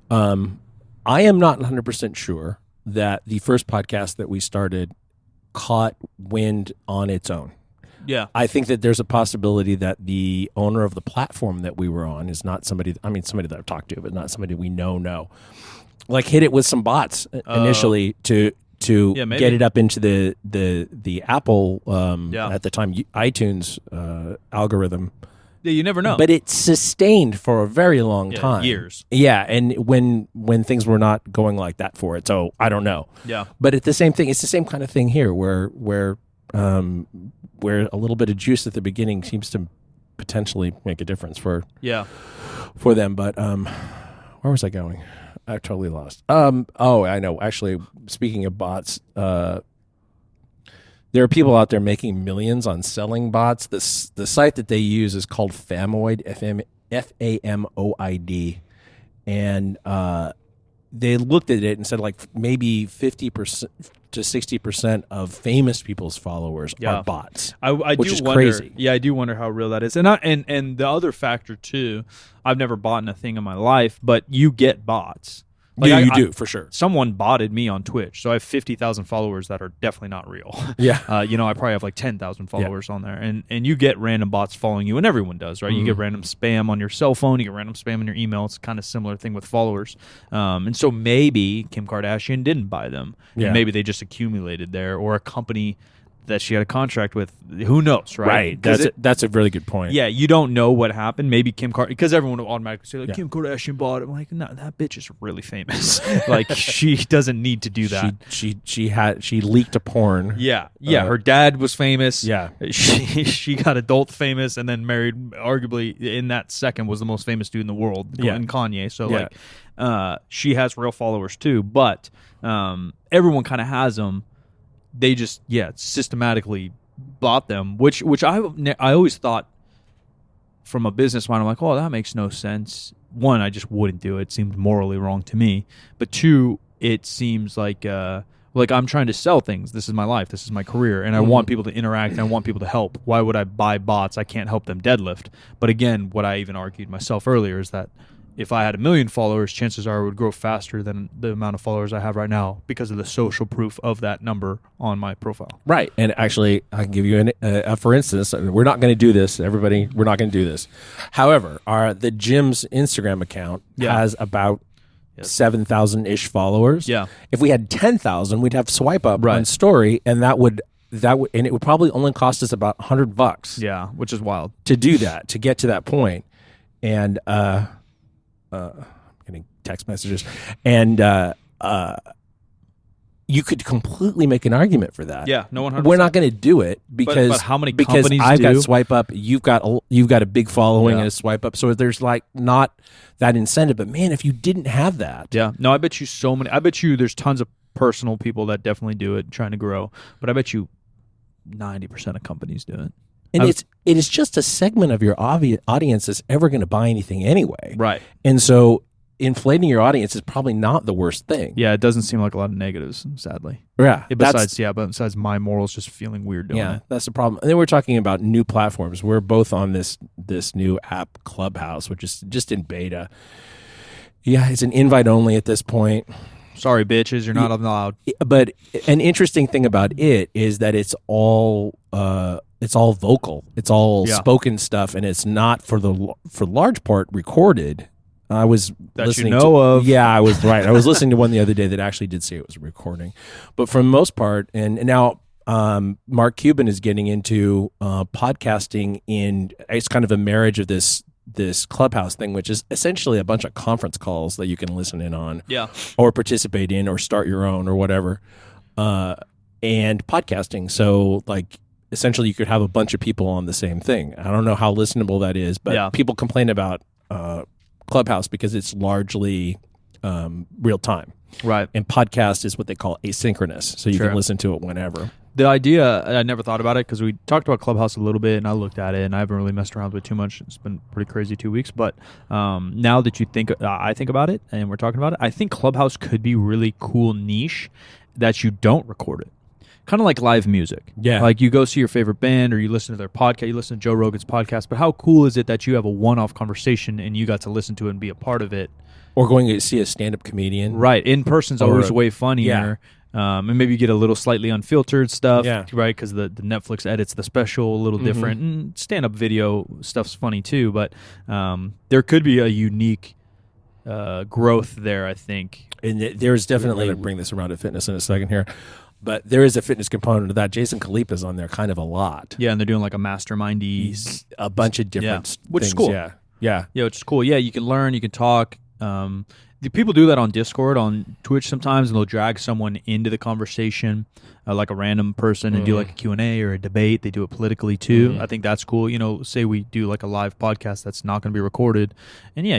I am not 100% sure that the first podcast that we started caught wind on its own. Yeah. I think that there's a possibility that the owner of the platform that we were on is not somebody that I've talked to, but not somebody we know. Hit it with some bots initially to get it up into the Apple at the time iTunes algorithm. Yeah, you never know. But it sustained for a very long time. Years. Yeah, and when things were not going like that for it, so I don't know. Yeah. But it's the same thing. It's the same kind of thing here, where a little bit of juice at the beginning seems to potentially make a difference for them. But where was I going? I totally lost. I know. Actually, speaking of bots, there are people out there making millions on selling bots. The site that they use is called Famoid, Famoid, and they looked at it and said maybe 50% to 60% of famous people's followers are bots. Which is crazy. Yeah, I do wonder how real that is. And the other factor too, I've never bought a thing in my life, but you get bots. You do, for sure. Someone botted me on Twitch, so I have 50,000 followers that are definitely not real. Yeah. I probably have 10,000 followers on there, and you get random bots following you, and everyone does, right? You get random spam on your cell phone, you get random spam in your email. It's kind of similar thing with followers. And so maybe Kim Kardashian didn't buy them. Yeah. And maybe they just accumulated there, or a company that she had a contract with. Who knows, right? That's a really good point. Yeah, you don't know what happened. Maybe Kim Kardashian, because everyone will automatically say, like, Yeah. Kim Kardashian bought it. I'm like, no, that bitch is really famous. Like, she doesn't need to do that. She leaked a porn. Yeah. Her dad was famous. Yeah. She got adult famous and then married, arguably, in that second, was the most famous dude in the world, and Kanye. So, she has real followers, too. But everyone kind of has them. They just, systematically bought them, which I always thought from a business mind, I'm like, oh, that makes no sense. One, I just wouldn't do it. It seemed morally wrong to me. But two, it seems like I'm trying to sell things. This is my life. This is my career. And I want people to interact and I want people to help. Why would I buy bots? I can't help them deadlift. But again, what I even argued myself earlier is that if I had 1 million followers, chances are it would grow faster than the amount of followers I have right now because of the social proof of that number on my profile. Right. And actually, I can give you for instance, we're not going to do this, everybody. We're not going to do this. However, the Jim's Instagram account has about 7,000-ish followers. Yeah. If we had 10,000, we'd have swipe up on story, and that would and it would probably only cost us about $100. Yeah, which is wild to do that, to get to that point. And getting text messages, and you could completely make an argument for that. Yeah, no 100%. We're not going to do it because but how many companies I've got swipe up, you've got a big following and a swipe up, so there's like not that incentive. But man, if you didn't have that, no, I bet you there's tons of personal people that definitely do it, trying to grow, but I bet you 90% of companies do it. And it is just a segment of your audience that's ever going to buy anything anyway. Right. And so inflating your audience is probably not the worst thing. Yeah, it doesn't seem like a lot of negatives, sadly. Yeah. Besides my morals just feeling weird doing it. That's the problem. And then we're talking about new platforms. We're both on this new app, Clubhouse, which is just in beta. Yeah, it's an invite only at this point. Sorry, bitches, you're not allowed. But an interesting thing about it is that it's all vocal. It's all spoken stuff, and it's not for large part recorded. I was listening of. Yeah, I was right. I was listening to one the other day that actually did say it was recording, but for the most part, and now Mark Cuban is getting into podcasting. It's kind of a marriage of this Clubhouse thing, which is essentially a bunch of conference calls that you can listen in on, or participate in, or start your own, or whatever, and podcasting. So like, essentially, you could have a bunch of people on the same thing. I don't know how listenable that is, but people complain about Clubhouse because it's largely real time. Right. And podcast is what they call asynchronous, so you can listen to it whenever. The idea, I never thought about it because we talked about Clubhouse a little bit, and I looked at it, and I haven't really messed around with it too much. It's been a pretty crazy 2 weeks, but now that I think about it, and we're talking about it, I think Clubhouse could be really cool niche that you don't record it. Kind of like live music. Yeah. Like you go see your favorite band or you listen to their podcast, you listen to Joe Rogan's podcast, but how cool is it that you have a one-off conversation and you got to listen to it and be a part of it? Or going to see a stand-up comedian. Right. In person's always way funnier. Yeah. And maybe you get a little slightly unfiltered stuff, right? Because the Netflix edits the special a little different. And stand-up video stuff's funny too, but there could be a unique growth there, I think. And there's definitely... I'm going to bring this around to fitness in a second here. But there is a fitness component to that. Jason Khalipa's on there kind of a lot. Yeah, and they're doing like a mastermindy. A bunch of different things. Which is cool. Yeah, which is cool. Yeah, you can learn, you can talk. The people do that on Discord, on Twitch sometimes, and they'll drag someone into the conversation, like a random person, and do like a Q&A or a debate. They do it politically too. I think that's cool. You know, say we do like a live podcast that's not going to be recorded, and you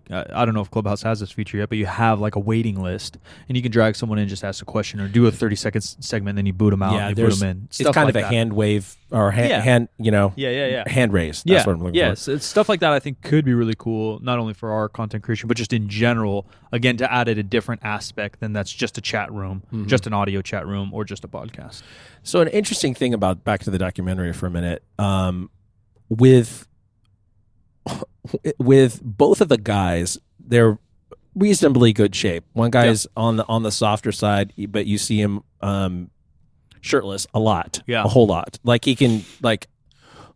I don't know if Clubhouse has this feature yet, but you have like a waiting list, and you can drag someone in, just ask a question, or do a 30-second segment, then you boot them out, and you boot them in. It's kind of a hand wave or hand raise. That's what I'm looking for. Yes, it's stuff like that I think could be really cool, not only for our content creation, but just in general, again, to add it a different aspect than that's just a chat room, just an audio chat room, or just a podcast. So an interesting thing about, back to the documentary for a minute, with both of the guys, they're reasonably good shape. One guy is on the softer side, but you see him shirtless a lot, a whole lot. Like he can, like,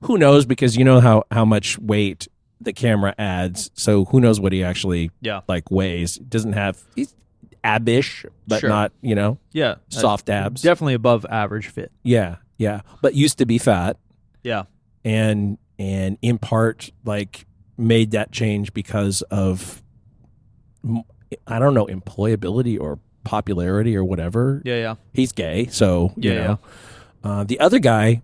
who knows, because you know how much weight the camera adds, so who knows what he actually like weighs. Doesn't have, abbish, but Sure. not, Yeah. soft abs. Definitely above average fit. Yeah, yeah. But used to be fat, Yeah. and in part like made that change because of I don't know, employability or popularity or whatever. Yeah. He's gay, so Yeah. the other guy,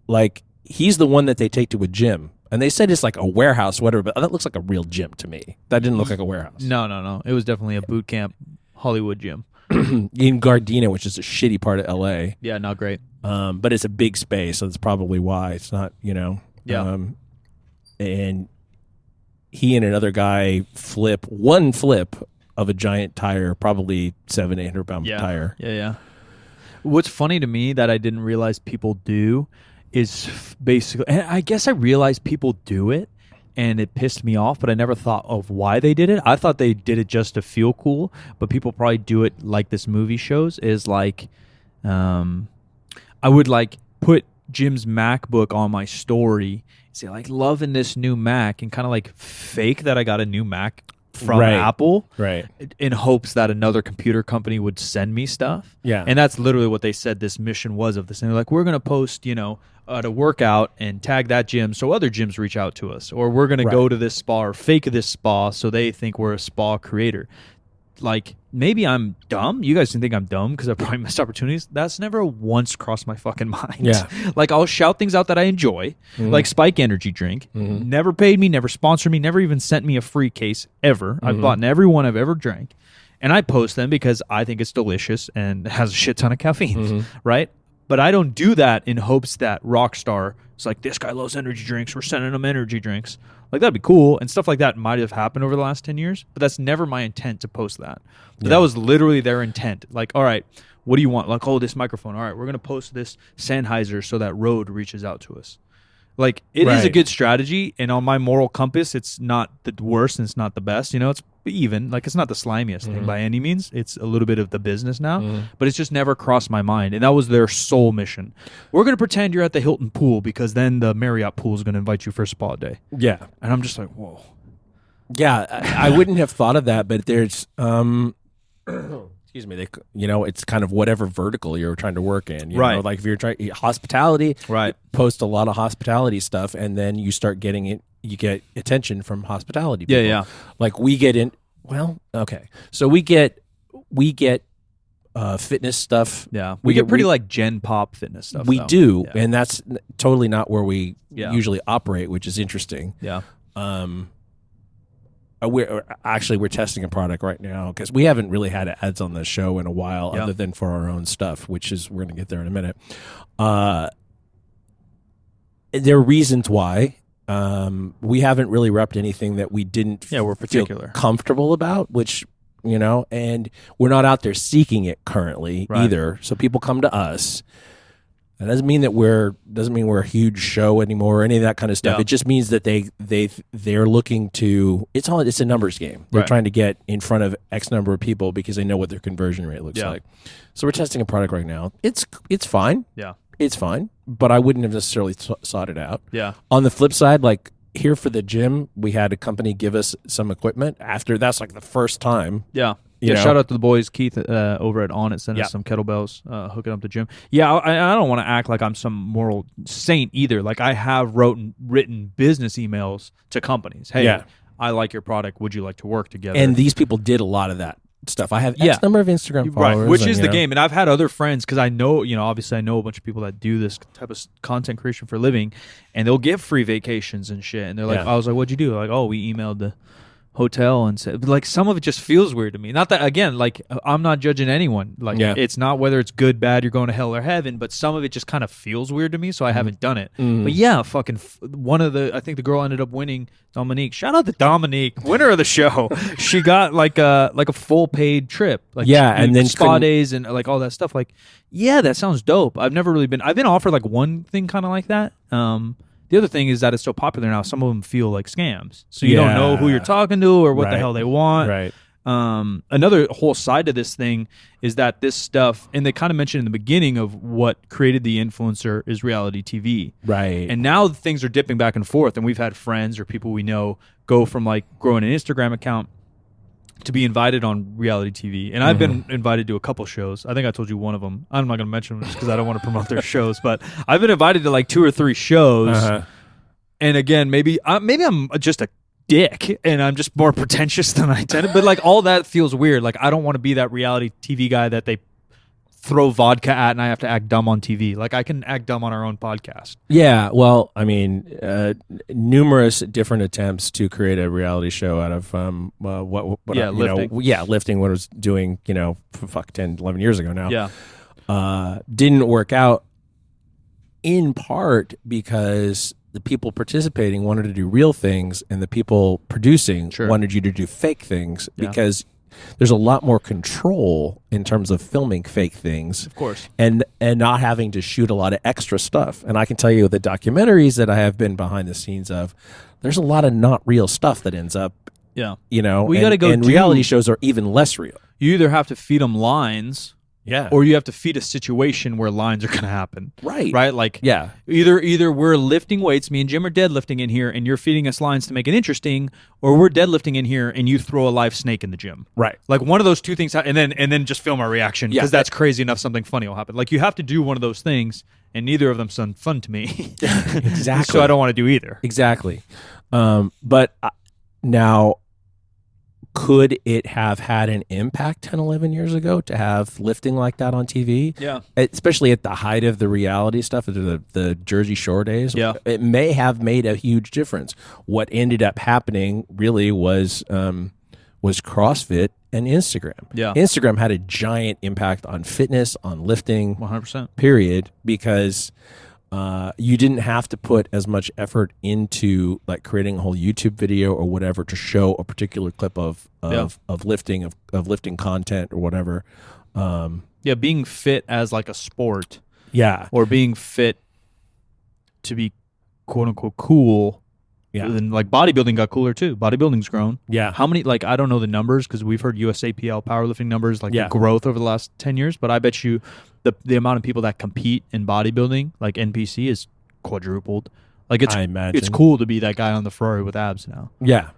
like, he's the one that they take to a gym, and they said it's like a warehouse, whatever. But that looks like a real gym to me. That didn't look like a warehouse. No. It was definitely a boot camp Hollywood gym. In Gardena, which is a shitty part of LA. Yeah, not great. But it's a big space, so that's probably why it's not, Yeah. And he and another guy one flip of a giant tire, probably 700-800 pound tire. Yeah. What's funny to me that I didn't realize people do is basically, and I guess I realized people do it, and it pissed me off, but I never thought of why they did it. I thought they did it just to feel cool, but people probably do it like this movie shows, is like, I would like put Jim's MacBook on my story, say like loving this new Mac, and kind of like fake that I got a new Mac from Apple, right, in hopes that another computer company would send me stuff. Yeah. And that's literally what they said this mission was of this. And they're like, we're going to post, at a workout and tag that gym so other gyms reach out to us, or we're going to go to this spa or fake this spa so they think we're a spa creator. Like, maybe I'm dumb. You guys can think I'm dumb because I probably missed opportunities. That's never once crossed my fucking mind. Yeah. Like, I'll shout things out that I enjoy, like Spike Energy Drink. Never paid me, never sponsored me, never even sent me a free case ever. I've bought in every one I've ever drank. And I post them because I think it's delicious and has a shit ton of caffeine, right? But I don't do that in hopes that Rockstar is like, this guy loves energy drinks, we're sending him energy drinks. Like, that'd be cool. And stuff like that might have happened over the last 10 years, but that's never my intent to post that. But that was literally their intent. Like, all right, what do you want? Like, oh, this microphone. All right, we're going to post this Sennheiser so that Rode reaches out to us. Like, it is a good strategy, and on my moral compass, it's not the worst and it's not the best. It's even. Like, it's not the slimiest thing by any means. It's a little bit of the business now, but it's just never crossed my mind. And that was their sole mission. We're going to pretend you're at the Hilton pool because then the Marriott pool is going to invite you for a spa day. Yeah. And I'm just like, whoa. Yeah, I wouldn't have thought of that, but there's excuse me, it's kind of whatever vertical you're trying to work in. You know? Like if you're trying hospitality, right, post a lot of hospitality stuff, and then you start getting it. You get attention from hospitality people. Yeah. Like we get in. Well, okay, so we get fitness stuff. Yeah, we get pretty like Gen Pop fitness stuff. We do, and that's totally not where we usually operate, which is interesting. Yeah. We're testing a product right now because we haven't really had ads on the show in a while, other than for our own stuff, which is we're going to get there in a minute. There are reasons why we haven't really repped anything that we didn't we're particular feel comfortable about, which and we're not out there seeking it currently either. So people come to us. That doesn't mean that we're a huge show anymore or any of that kind of stuff. Yeah. It just means that they're looking to it's a numbers game. They're trying to get in front of X number of people because they know what their conversion rate looks like. So we're testing a product right now. It's fine. Yeah. It's fine, but I wouldn't have necessarily sought it out. Yeah. On the flip side, like here for the gym, we had a company give us some equipment after that's like the first time. Yeah. You know? Shout out to the boys, Keith, over at On It, sent us some kettlebells, hooking up the gym. Yeah, I don't want to act like I'm some moral saint either. Like, I have written business emails to companies. Hey, I like your product. Would you like to work together? And these people did a lot of that stuff. I have X number of Instagram followers. Right, which is the game. And I've had other friends, because I know, obviously I know a bunch of people that do this type of content creation for a living, and they'll give free vacations and shit. And they're like, I was like, what'd you do? Like, oh, we emailed the hotel and said, like, some of it just feels weird to me. Not that, again, like, I'm not judging anyone. Like, it's not whether it's good, bad, you're going to hell or heaven, but some of it just kind of feels weird to me, so I haven't done it. But yeah, fucking one of the, I think the girl ended up winning, Dominique. Shout out to Dominique, winner of the show. She got like a full paid trip. Like, and then spa days and like all that stuff. Like, yeah, that sounds dope. I've been offered like one thing kind of like that. The other thing is that it's so popular now, some of them feel like scams. So you don't know who you're talking to or what the hell they want. Right. Another whole side to this thing is that this stuff, and they kind of mentioned in the beginning of what created the influencer, is reality TV. Right. And now things are dipping back and forth, and we've had friends or people we know go from like growing an Instagram account to be invited on reality TV. And I've been invited to a couple shows. I think I told you one of them. I'm not going to mention them just because I don't want to promote their shows. But I've been invited to like 2 or 3 shows. And again, maybe I'm just a dick and I'm just more pretentious than I intended. But like all that feels weird. Like I don't want to be that reality TV guy that they throw vodka at and I have to act dumb on TV. Like I can act dumb on our own podcast. Yeah, well, I mean, numerous different attempts to create a reality show out of lifting what I was doing, 10, 11 years ago now. Yeah. Didn't work out in part because the people participating wanted to do real things and the people producing wanted you to do fake things because there's a lot more control in terms of filming fake things, of course, and not having to shoot a lot of extra stuff. And I can tell you the documentaries that I have been behind the scenes of, there's a lot of not real stuff that ends up, we got to go. And reality shows are even less real. You either have to feed them lines, yeah, or you have to feed a situation where lines are going to happen, right? Like, yeah, either we're lifting weights, me and Jim are deadlifting in here, and you're feeding us lines to make it interesting, or we're deadlifting in here and you throw a live snake in the gym, right? Like one of those two things, and then just film our reaction because that's crazy enough. Something funny will happen. Like you have to do one of those things, and neither of them sound fun to me. Exactly. So I don't want to do either. Exactly. But now, could it have had an impact 10, 11 years ago to have lifting like that on TV? Yeah. Especially at the height of the reality stuff, the Jersey Shore days. Yeah. It may have made a huge difference. What ended up happening really was CrossFit and Instagram. Yeah. Instagram had a giant impact on fitness, on lifting. 100%. Period. Because you didn't have to put as much effort into like creating a whole YouTube video or whatever to show a particular clip of lifting lifting content or whatever. Being fit as like a sport. Yeah. Or being fit to be quote unquote cool. Yeah. And like bodybuilding got cooler too. Bodybuilding's grown. Yeah. How many, like, I don't know the numbers because we've heard USAPL powerlifting numbers, like the growth over the last 10 years, but I bet you the amount of people that compete in bodybuilding, like NPC, is quadrupled. Like it's cool to be that guy on the Ferrari with abs now. Yeah.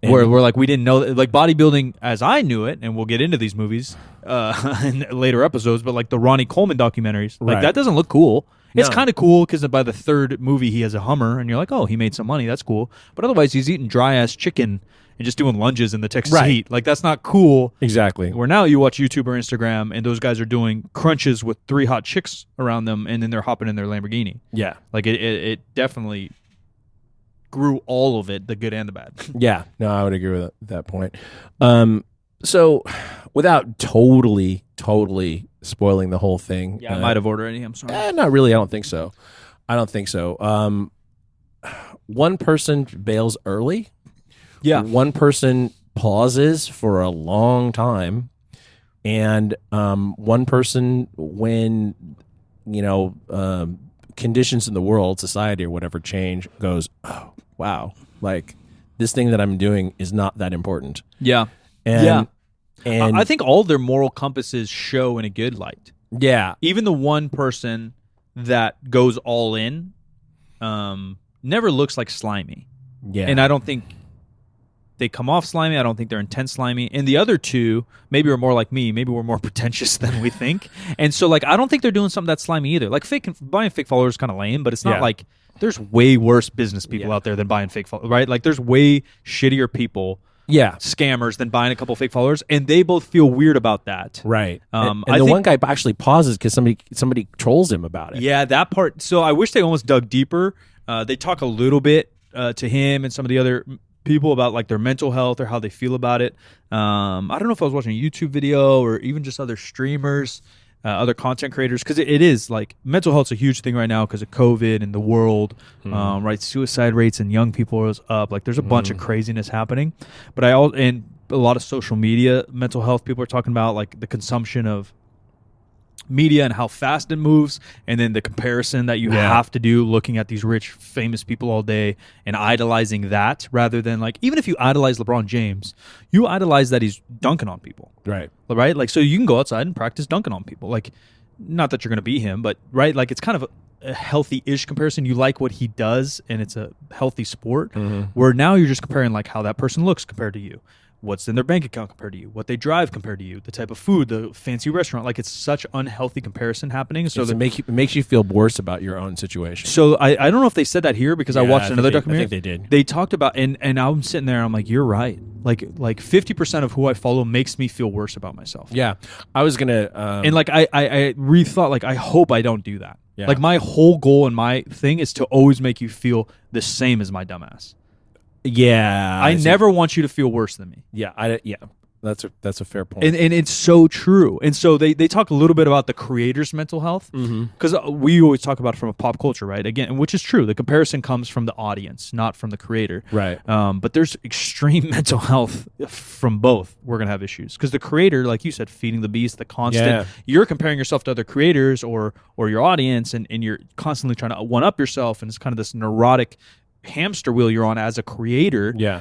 Where we're like, we didn't know, like bodybuilding as I knew it, and we'll get into these movies in later episodes, but like the Ronnie Coleman documentaries, like that doesn't look cool. It's kind of cool because by the third movie he has a Hummer, and you're like, oh, he made some money. That's cool. But otherwise, he's eating dry-ass chicken and just doing lunges in the Texas heat. Like, that's not cool. Exactly. Where now you watch YouTube or Instagram, and those guys are doing crunches with 3 hot chicks around them, and then they're hopping in their Lamborghini. Yeah. Like, it definitely grew all of it, the good and the bad. Yeah. No, I would agree with that point. So, without totally spoiling the whole thing. Yeah, I might have ordered any. I'm sorry. Not really. I don't think so. One person bails early. Yeah. One person pauses for a long time. And one person, when, conditions in the world, society or whatever change, goes, oh, wow. Like, this thing that I'm doing is not that important. Yeah. And I think all their moral compasses show in a good light. Yeah. Even the one person that goes all in never looks like slimy. Yeah. And I don't think they come off slimy. I don't think they're intense slimy. And the other two maybe are more like me. Maybe we're more pretentious than we think. And so, like, I don't think they're doing something that's slimy either. Like, buying fake followers is kind of lame, but it's not like there's way worse business people out there than buying fake followers, right? Like, there's way shittier people. Yeah, scammers than buying a couple fake followers, and they both feel weird about that. Right. And the one guy actually pauses because somebody trolls him about it. Yeah, that part. So I wish they almost dug deeper. They talk a little bit to him and some of the other people about like their mental health or how they feel about it. I don't know if I was watching a YouTube video or even just other streamers, other content creators, because it is like mental health's a huge thing right now because of COVID and the world, right? Suicide rates in young people is up. Like there's a bunch of craziness happening, but and a lot of social media mental health people are talking about like the consumption of media and how fast it moves, and then the comparison that you have to do looking at these rich famous people all day and idolizing that rather than like, even if you idolize LeBron James, you idolize that he's dunking on people, right? Like, so you can go outside and practice dunking on people, like, not that you're going to be him, but right, like it's kind of a healthy-ish comparison. You like what he does and it's a healthy sport, where now you're just comparing like how that person looks compared to you. what's in their bank account compared to you, what they drive compared to you, the type of food, the fancy restaurant. Like, it's such unhealthy comparison happening. So it makes you feel worse about your own situation. So I don't know if they said that here, because I watched another documentary. I think they did. They talked about, and I'm sitting there, I'm like, you're right. Like 50% of who I follow makes me feel worse about myself. Yeah. I was going to... and like, I rethought, like, I hope I don't do that. Yeah. Like, my whole goal and my thing is to always make you feel the same as my dumbass. Yeah. I never want you to feel worse than me. Yeah. That's a fair point. And it's so true. And so they talk a little bit about the creator's mental health, because we always talk about it from a pop culture, right? Again, which is true. The comparison comes from the audience, not from the creator. Right. But there's extreme mental health from both. We're going to have issues. Because the creator, like you said, feeding the beast, the constant, you're comparing yourself to other creators or your audience, and you're constantly trying to one-up yourself, and it's kind of this neurotic hamster wheel you're on as a creator. Yeah.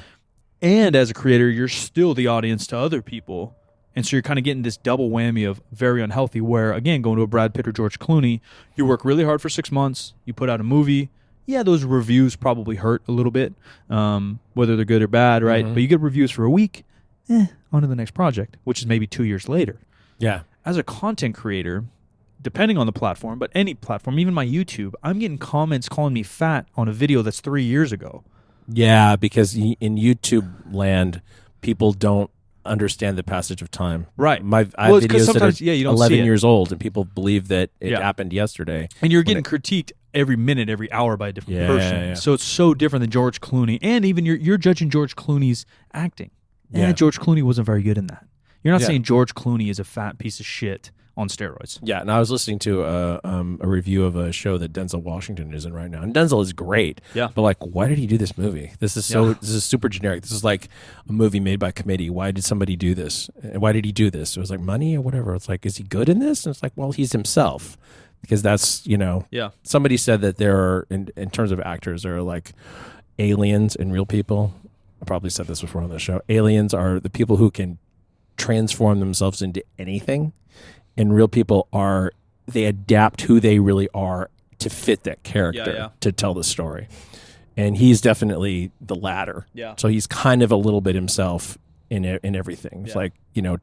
And as a creator, you're still the audience to other people. And so you're kind of getting this double whammy of very unhealthy, where, again, going to a Brad Pitt or George Clooney, you work really hard for 6 months, you put out a movie. Yeah, those reviews probably hurt a little bit, whether they're good or bad, right? But you get reviews for a week, on to the next project, which is maybe 2 years later. Yeah. As a content creator, depending on the platform, but any platform, even my YouTube, I'm getting comments calling me fat on a video that's 3 years ago. Yeah, because in YouTube land, people don't understand the passage of time. Right. I have videos that are you don't 11 see it. years old, and people believe that it happened yesterday. And you're getting critiqued every minute, every hour by a different person. Yeah. So it's so different than George Clooney. And even you're judging George Clooney's acting. Yeah, George Clooney wasn't very good in that. You're not saying George Clooney is a fat piece of shit on steroids. Yeah, and I was listening to a review of a show that Denzel Washington is in right now, and Denzel is great. Yeah, but like, why did he do this movie? This is super generic. This is like a movie made by committee. Why did somebody do this? And why did he do this? It was like money or whatever. It's like, is he good in this? And it's like, well, he's himself, because that's Somebody said that there are in terms of actors, there are like aliens and real people. I probably said this before on the show. Aliens are the people who can transform themselves into anything. And real people they adapt who they really are to fit that character to tell the story. And he's definitely the latter. Yeah. So he's kind of a little bit himself in everything. It's like,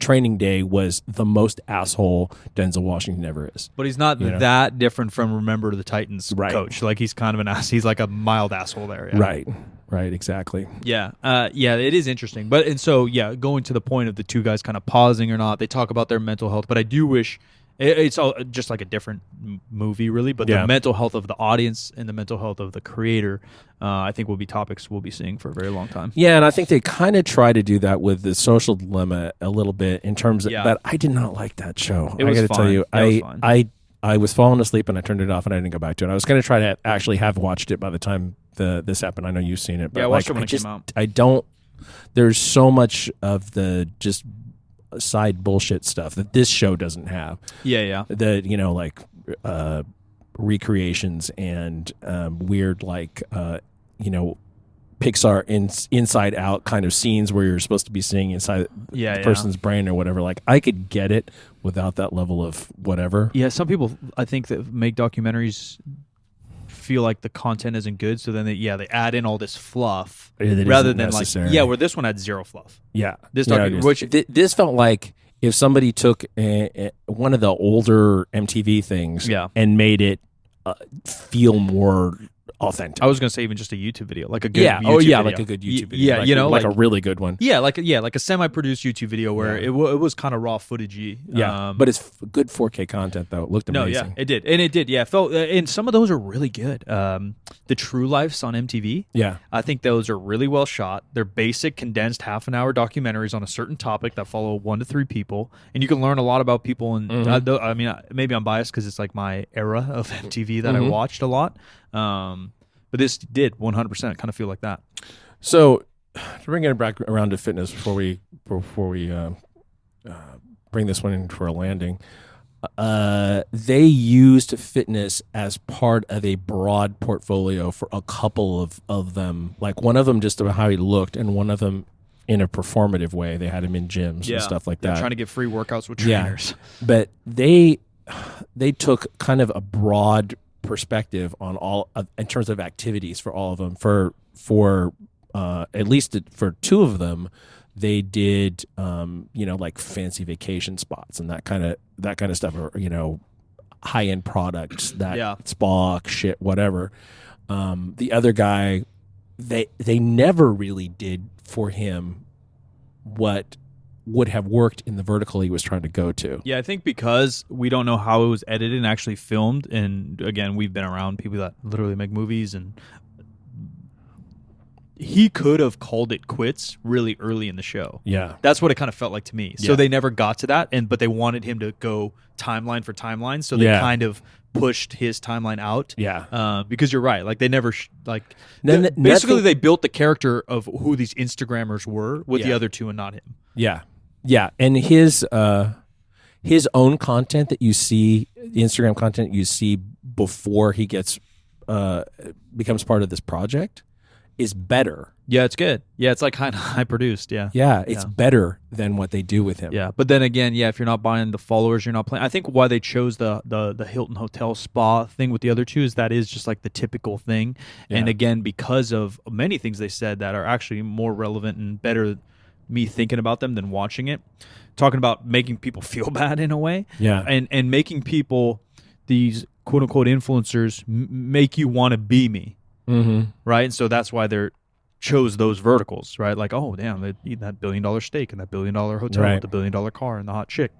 Training Day was the most asshole Denzel Washington ever is. But he's not that different from Remember the Titans coach. Like, he's kind of an ass. He's like a mild asshole there. Yeah. Right, exactly. Yeah, it is interesting. But and so going to the point of the two guys kind of pausing or not, they talk about their mental health. But I do wish it's all just like a different movie, really. But the mental health of the audience and the mental health of the creator, I think will be topics we'll be seeing for a very long time. Yeah, and I think they kind of try to do that with the Social Dilemma a little bit in terms of that. I did not like that show. I got to tell you, I was falling asleep and I turned it off and I didn't go back to it. I was going to try to actually have watched it by the time this happened. I know you've seen it, but I watched it when it came out. I don't. There's so much of the just side bullshit stuff that this show doesn't have. Yeah. The recreations and weird Pixar Inside Out kind of scenes where you're supposed to be seeing inside the person's brain or whatever. Like, I could get it without that level of whatever. Yeah, some people, I think, that make documentaries feel like the content isn't good, so then they add in all this fluff rather than necessary. Where this one had zero fluff. Yeah. This felt like if somebody took one of the older MTV things and made it feel more authentic. I was going to say even just a YouTube video, like a good YouTube video. Like a good YouTube video. Yeah, like a really good one. Yeah, like a semi-produced YouTube video where it was kind of raw footagey. Yeah, but it's good 4K content though. It looked amazing. No, yeah, it did. Yeah, it felt, and some of those are really good. The True Lives on MTV. Yeah, I think those are really well shot. They're basic, condensed half-an-hour documentaries on a certain topic that follow 1 to 3 people, and you can learn a lot about people. And I mean, maybe I'm biased because it's like my era of MTV that I watched a lot. But this did 100% kind of feel like that. So, to bring it back around to fitness before we bring this one in for a landing, they used fitness as part of a broad portfolio for a couple of them. Like, one of them just about how he looked, and one of them in a performative way. They had him in gyms and stuff like that. Trying to get free workouts with trainers. But they took kind of a broad perspective on all in terms of activities for all of them. For at least for 2 of them, they did like fancy vacation spots and that kind of stuff, or high end products, that spa shit, whatever. The other guy, they never really did for him what would have worked in the vertical he was trying to go to. Yeah, I think because we don't know how it was edited and actually filmed, and again, we've been around people that literally make movies, and he could have called it quits really early in the show. Yeah. That's what it kind of felt like to me. So they never got to that, but they wanted him to go timeline for timeline, so they kind of pushed his timeline out. Yeah. Because you're right. Like, they never basically they built the character of who these Instagrammers were with the other two and not him. Yeah. Yeah. And his own content that you see, the Instagram content you see before he gets becomes part of this project, is better. Yeah, it's good. Yeah, it's like kind of high produced. Yeah. Yeah, it's better than what they do with him. Yeah, but then again, if you're not buying the followers, you're not playing. I think why they chose the Hilton Hotel spa thing with the other two is that is just like the typical thing. Yeah. And again, because of many things they said that are actually more relevant and better me thinking about them than watching it. Talking about making people feel bad in a way. Yeah. And making people, these quote unquote influencers, make you want to be me. Mm-hmm. Right. And so that's why they chose those verticals, right? Like, oh, damn, they eat that $1 billion steak and that $1 billion hotel with the $1 billion car and the hot chick.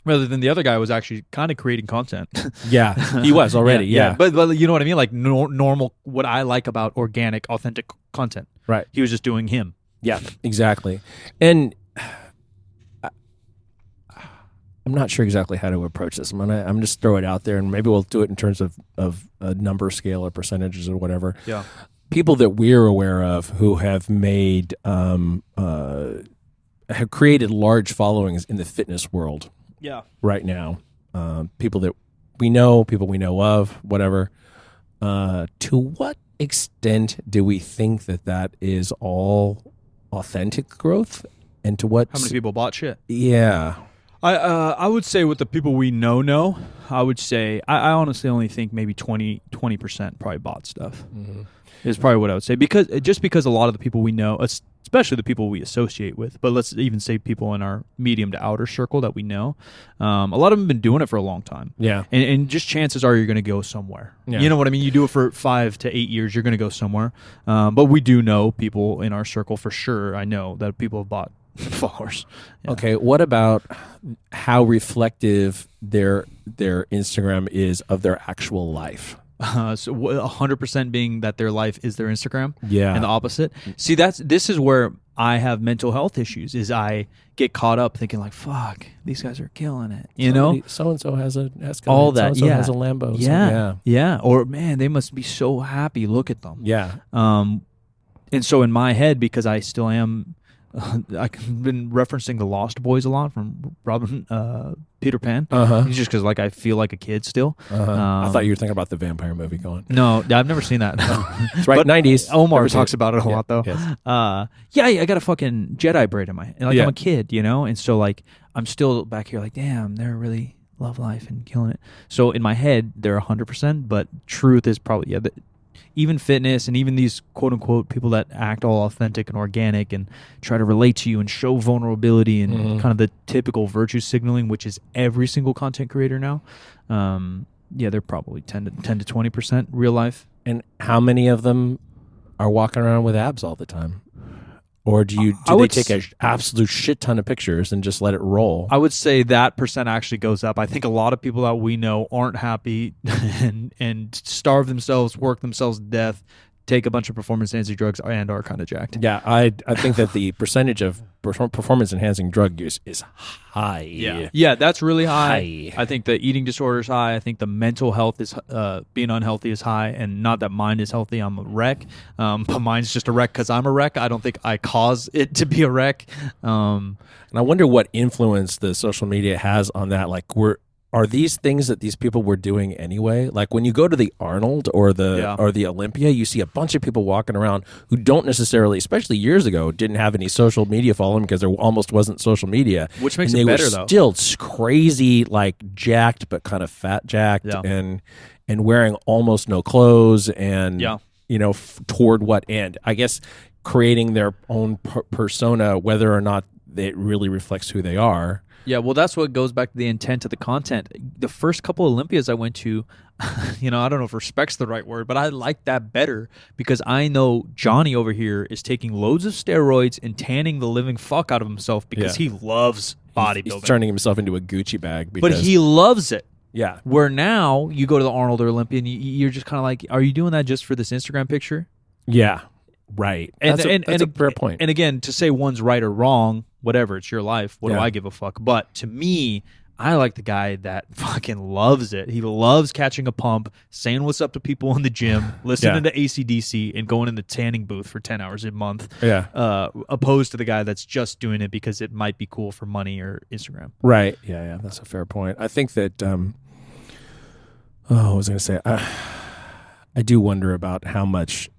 Rather than the other guy was actually kind of creating content. Yeah, he was already. Yeah. But you know what I mean? Like normal, what I like about organic, authentic content. Right. He was just doing him. Yeah, exactly. And I'm not sure exactly how to approach this. I'm just throw it out there, and maybe we'll do it in terms of a number scale or percentages or whatever. Yeah. People that we're aware of who have made have created large followings in the fitness world. Yeah. Right now, people that we know, people we know of, whatever. To what extent do we think that is all authentic growth, and to what? How many people bought shit? Yeah. I would say with the people we know, I would say I honestly only think maybe 20% probably bought stuff. Mm-hmm. Is probably what I would say, because a lot of the people we know, especially the people we associate with, but let's even say people in our medium to outer circle that we know, a lot of them have been doing it for a long time. Yeah. And just chances are you're going to go somewhere. Yeah. You know what I mean? You do it for 5 to 8 years, you're going to go somewhere. But we do know people in our circle for sure. I know that people have bought followers. Yeah. Okay, what about how reflective their Instagram is of their actual life? So 100% being that their life is their Instagram. Yeah. And the opposite. See, this is where I have mental health issues, is I get caught up thinking like, fuck, these guys are killing it. You know? So-and-so has a Escalade. All that, so-and-so has a Lambo. Yeah. Yeah. Or, man, they must be so happy. Look at them. Yeah. And so in my head, because I still am... I've been referencing the Lost Boys a lot from Peter Pan. It's just because I feel like a kid still. I thought you were thinking about the vampire movie going. No, I've never seen that. It's right, 90s. Omar talks about it a lot though. Yes. I got a fucking Jedi braid in my head. I'm a kid, and so I'm still back here damn, they're really love life and killing it. So in my head, they're 100%, but truth is probably even fitness and even these quote-unquote people that act all authentic and organic and try to relate to you and show vulnerability and kind of the typical virtue signaling, which is every single content creator now, they're probably 10 to 20% real life. And how many of them are walking around with abs all the time? Or do they take an absolute shit ton of pictures and just let it roll? I would say that percent actually goes up. I think a lot of people that we know aren't happy and starve themselves, work themselves to death, take a bunch of performance-enhancing drugs, and are kind of jacked. Yeah, I think that the percentage of performance-enhancing drug use is high. Yeah, that's really high. I think the eating disorder is high. I think the mental health is being unhealthy is high, and not that mine is healthy. I'm a wreck, but mine's just a wreck because I'm a wreck. I don't think I cause it to be a wreck. And I wonder what influence the social media has on that. Are these things that these people were doing anyway? Like when you go to the Arnold or the Olympia, you see a bunch of people walking around who don't necessarily, especially years ago, didn't have any social media following because there almost wasn't social media. Which makes it better, though. Still crazy, jacked, but kind of fat jacked, and wearing almost no clothes, and toward what end? I guess creating their own persona, whether or not it really reflects who they are. Yeah, well, that's what goes back to the intent of the content. The first couple Olympias I went to, I don't know if respect's the right word, but I like that better because I know Johnny over here is taking loads of steroids and tanning the living fuck out of himself because he loves bodybuilding. He's turning himself into a Gucci bag. But he loves it. Yeah. Where now you go to the Arnold or Olympia and you're just kind of like, are you doing that just for this Instagram picture? Yeah. Right. That's a fair point. And again, to say one's right or wrong, whatever, it's your life. What do I give a fuck? But to me, I like the guy that fucking loves it. He loves catching a pump, saying what's up to people in the gym, listening to AC/DC, and going in the tanning booth for 10 hours a month. Yeah. Opposed to the guy that's just doing it because it might be cool for money or Instagram. Right. Yeah. That's a fair point. I think that, what was I going to say? I do wonder about how much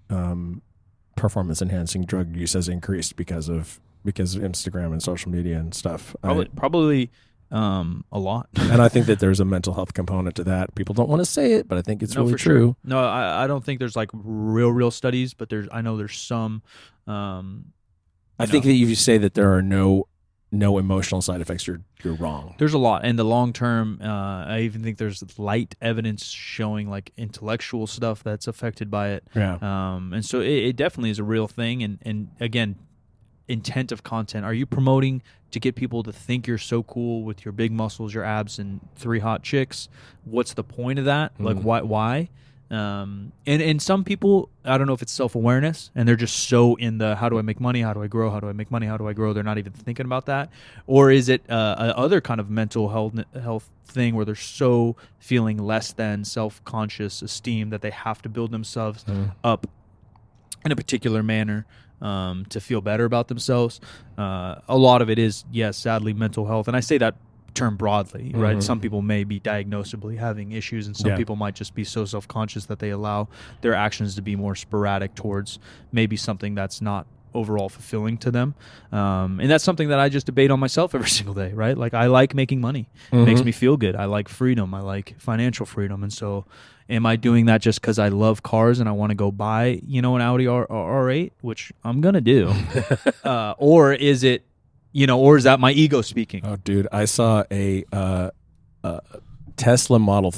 performance enhancing drug use has increased because of Instagram and social media and stuff. Probably a lot. And I think that there's a mental health component to that. People don't want to say it, but I think it's really true. Sure. No, I don't think there's like real studies, but I know there's some. I think that if you say that there are no emotional side effects, you're wrong. There's a lot. In the long term, I even think there's light evidence showing like intellectual stuff that's affected by it. Yeah. And so it definitely is a real thing. And again, intent of content. Are you promoting to get people to think you're so cool with your big muscles, your abs, and 3 hot chicks? What's the point of that? Like, why? And some people, I don't know if it's self-awareness and they're just so in the how do I make money, how do I grow, how do I make money, how do I grow, they're not even thinking about that. Or is it other kind of mental health thing where they're so feeling less than self-conscious esteem that they have to build themselves up in a particular manner to feel better about themselves. A lot of it is, yes, sadly, mental health. And I say that term broadly, right? Some people may be diagnosably having issues, and some people might just be so self-conscious that they allow their actions to be more sporadic towards maybe something that's not overall fulfilling to them. And that's something that I just debate on myself every single day, right? Like, I like making money. It makes me feel good. I like freedom. I like financial freedom. And so am I doing that just because I love cars and I want to go buy, an Audi R8, which I'm going to do? Or is it, or is that my ego speaking? Oh, dude, I saw a Tesla Model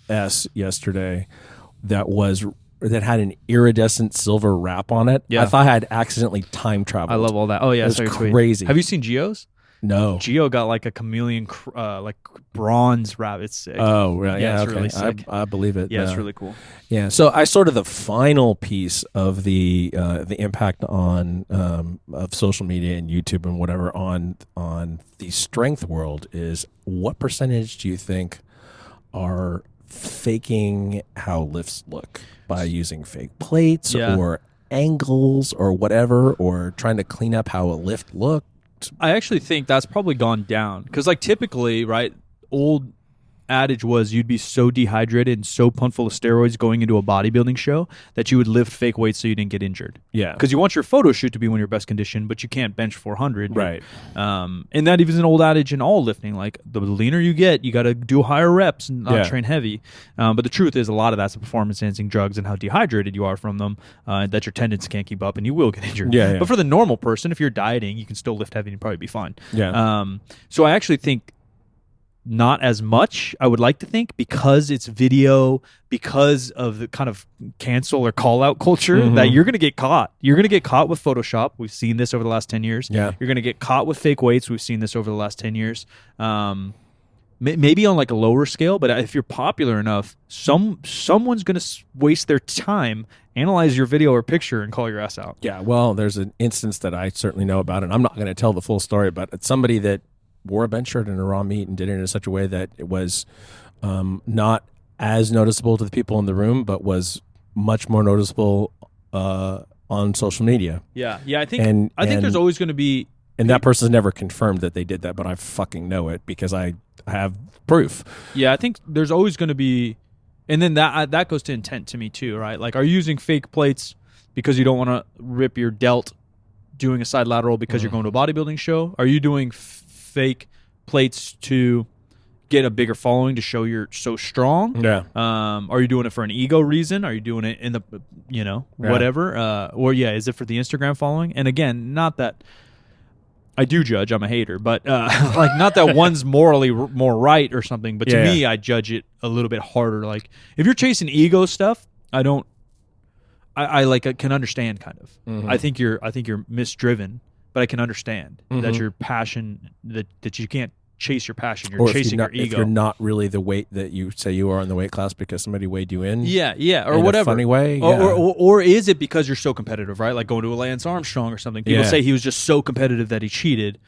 S yesterday that had an iridescent silver wrap on it. Yeah. I thought I had accidentally time traveled. I love all that. Oh, yeah. It's crazy. Have you seen Gio's? No. Gio got like a chameleon, like bronze wrap. It's sick. Oh, right. Yeah, it's okay. really sick. I believe it. Yeah, it's really cool. Yeah. So I sort of the final piece of the impact on of social media and YouTube and whatever on the strength world is, what percentage do you think are faking how lifts look by using fake plates or angles or whatever, or trying to clean up how a lift looked? I actually think that's probably gone down because, like, typically, right, old adage was you'd be so dehydrated and so pumped full of steroids going into a bodybuilding show that you would lift fake weights so you didn't get injured. Yeah. Because you want your photo shoot to be when you're best conditioned, but you can't bench 400. Right. And that even is an old adage in all lifting. Like, the leaner you get, you got to do higher reps and not train heavy. But the truth is, a lot of that's the performance-enhancing drugs and how dehydrated you are from them, that your tendons can't keep up and you will get injured. Yeah. But for the normal person, if you're dieting, you can still lift heavy and probably be fine. Yeah. So I actually think not as much, I would like to think, because it's video, because of the kind of cancel or call out culture, that you're going to get caught. You're going to get caught with Photoshop. We've seen this over the last 10 years. Yeah. You're going to get caught with fake weights. We've seen this over the last 10 years. Maybe on like a lower scale, but if you're popular enough, someone's going to waste their time, analyze your video or picture, and call your ass out. Yeah, well, there's an instance that I certainly know about, and I'm not going to tell the full story, but it's somebody that wore a bench shirt and a raw meat and did it in such a way that it was not as noticeable to the people in the room, but was much more noticeable on social media. Yeah. I think there's always going to be, and that person's never confirmed that they did that, but I fucking know it because I have proof. Yeah, I think there's always going to be, and then that goes to intent to me too, right? Like, are you using fake plates because you don't want to rip your delt doing a side lateral because you're going to a bodybuilding show? Are you doing fake plates to get a bigger following to show you're so strong? Yeah. Are you doing it for an ego reason? Are you doing it in the, whatever? Or is it for the Instagram following? And again, not that I do judge, I'm a hater, but like not that one's morally more right or something, but to me, I judge it a little bit harder. Like if you're chasing ego stuff, I can understand kind of. Mm-hmm. I think you're misdriven, but I can understand that your passion, that you can't chase your passion. You're chasing your ego. If you're not really the weight that you say you are in the weight class because somebody weighed you in. Or in whatever. A funny way. Or is it because you're so competitive, right? Like going to a Lance Armstrong or something. People say he was just so competitive that he cheated.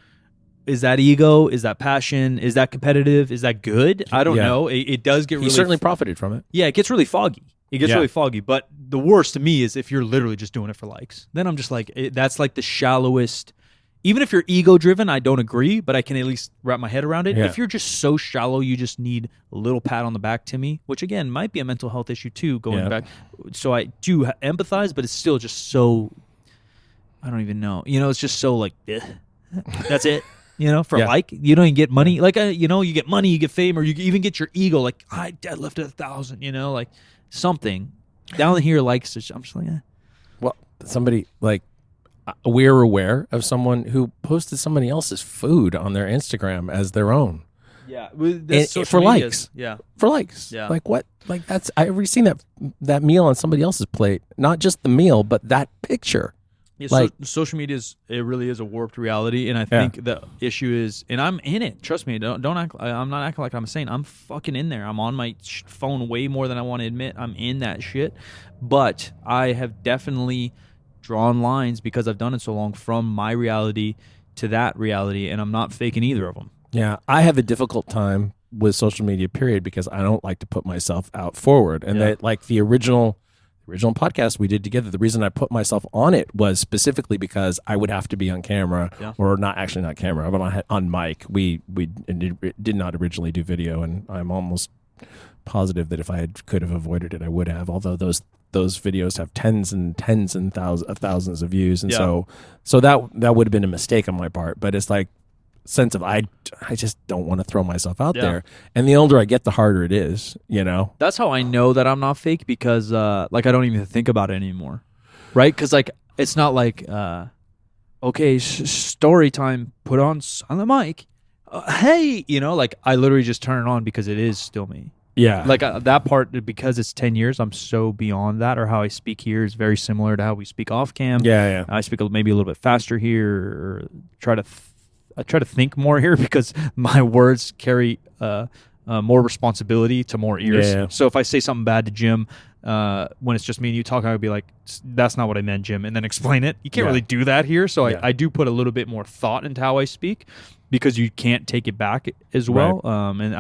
Is that ego? Is that passion? Is that competitive? Is that good? I don't know. It does get really... He certainly profited from it. Yeah, it gets really foggy. Really foggy. But the worst to me is if you're literally just doing it for likes. Then I'm just like, that's like the shallowest... Even if you're ego-driven, I don't agree, but I can at least wrap my head around it. Yeah. If you're just so shallow, you just need a little pat on the back, Timmy, which, again, might be a mental health issue, too, going back. So I do empathize, but it's still just so... I don't even know. It's just so, like, that's it. For like, you don't even get money. Like, you get money, you get fame, or you even get your ego. Like, I deadlifted 1,000, like something. Down here, like, so I'm just like, Well, somebody, like... We're aware of someone who posted somebody else's food on their Instagram as their own. Yeah, for likes. Yeah, for likes. Yeah, like what? Like that's I've ever seen that meal on somebody else's plate. Not just the meal, but that picture. Yeah, like social media it really is a warped reality, and I think the issue is, and I'm in it. Trust me, don't act. I'm not acting like I'm saying I'm fucking in there. I'm on my phone way more than I want to admit. I'm in that shit, but I have definitely drawn lines because I've done it so long from my reality to that reality, and I'm not faking either of them. Yeah, I have a difficult time with social media, period, because I don't like to put myself out forward. And that, like the original podcast we did together, the reason I put myself on it was specifically because I would have to be on camera, or not camera, but on mic. We did not originally do video, and I'm almost positive that if I could have avoided it, I would have. Although those videos have tens and thousands of views, and so that would have been a mistake on my part. But it's like sense of I just don't want to throw myself out there, and the older I get, the harder it is. That's how I know that I'm not fake, because like I don't even think about it anymore, right? Because like it's not like okay, story time, put on the mic, hey, like I literally just turn it on because it is still me. Yeah. Like that part, because it's 10 years, I'm so beyond that, or how I speak here is very similar to how we speak off cam. Yeah. I speak maybe a little bit faster here, or I try to think more here because my words carry more responsibility to more ears. Yeah. So if I say something bad to Jim, when it's just me and you talking, I would be like, that's not what I meant, Jim, and then explain it. You can't really do that here. So I do put a little bit more thought into how I speak, because you can't take it back as well. Right. And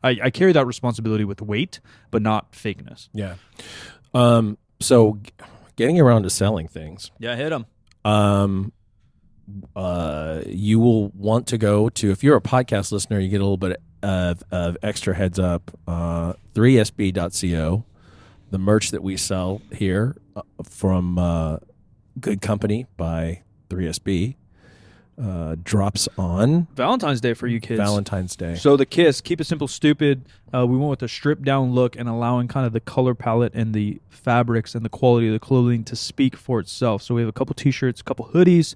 I carry that responsibility with weight, but not fakeness. Yeah. So getting around to selling things. Yeah, hit them. You will want to go to, if you're a podcast listener, you get a little bit of extra heads up. 3sb.co, the merch that we sell here from Good Company by 3SB. Drops on Valentine's Day for you kids. Valentine's Day. So the KISS, keep it simple, stupid. We went with a stripped down look and allowing kind of the color palette and the fabrics and the quality of the clothing to speak for itself. So we have a couple t-shirts, a couple hoodies,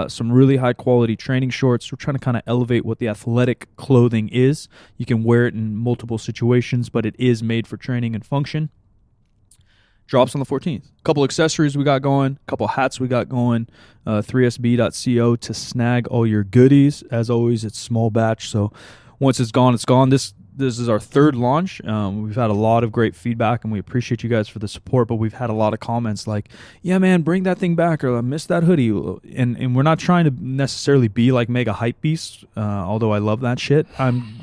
some really high quality training shorts. We're trying to kind of elevate what the athletic clothing is. You can wear it in multiple situations, but it is made for training and function. Drops on the 14th. A couple accessories we got going, a couple hats we got going, 3sb.co to snag all your goodies. As always, it's small batch, so once it's gone, it's gone. This is our third launch. We've had a lot of great feedback, and we appreciate you guys for the support, but we've had a lot of comments like, yeah, man, bring that thing back, or I missed that hoodie. And we're not trying to necessarily be like mega hype beasts, although I love that shit.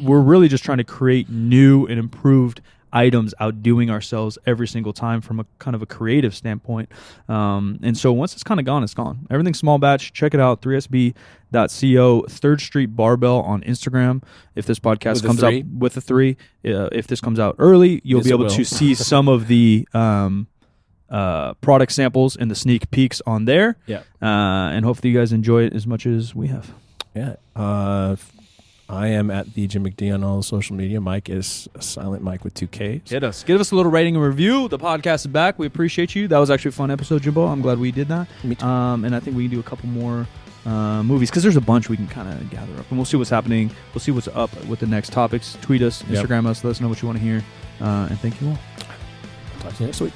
We're really just trying to create new and improved items, outdoing ourselves every single time from a kind of a creative standpoint. And so once it's kind of gone, it's gone. Everything's small batch. Check it out, 3sb.co, 3rd Street Barbell on Instagram. If this podcast comes out with a 3, if this comes out early, you'll be able to see some of the product samples and the sneak peeks on there. Yeah. And hopefully you guys enjoy it as much as we have. Yeah. I am at the Jim McDonald on all social media. Mike is a silent Mike with 2 Ks. Hit us. Give us a little rating and review. The podcast is back. We appreciate you. That was actually a fun episode, Jimbo. I'm glad we did that. Me too. And I think we can do a couple more movies because there's a bunch we can kind of gather up. And we'll see what's happening. We'll see what's up with the next topics. Tweet us, Instagram us, let us know what you want to hear. And thank you all. Talk to you next week.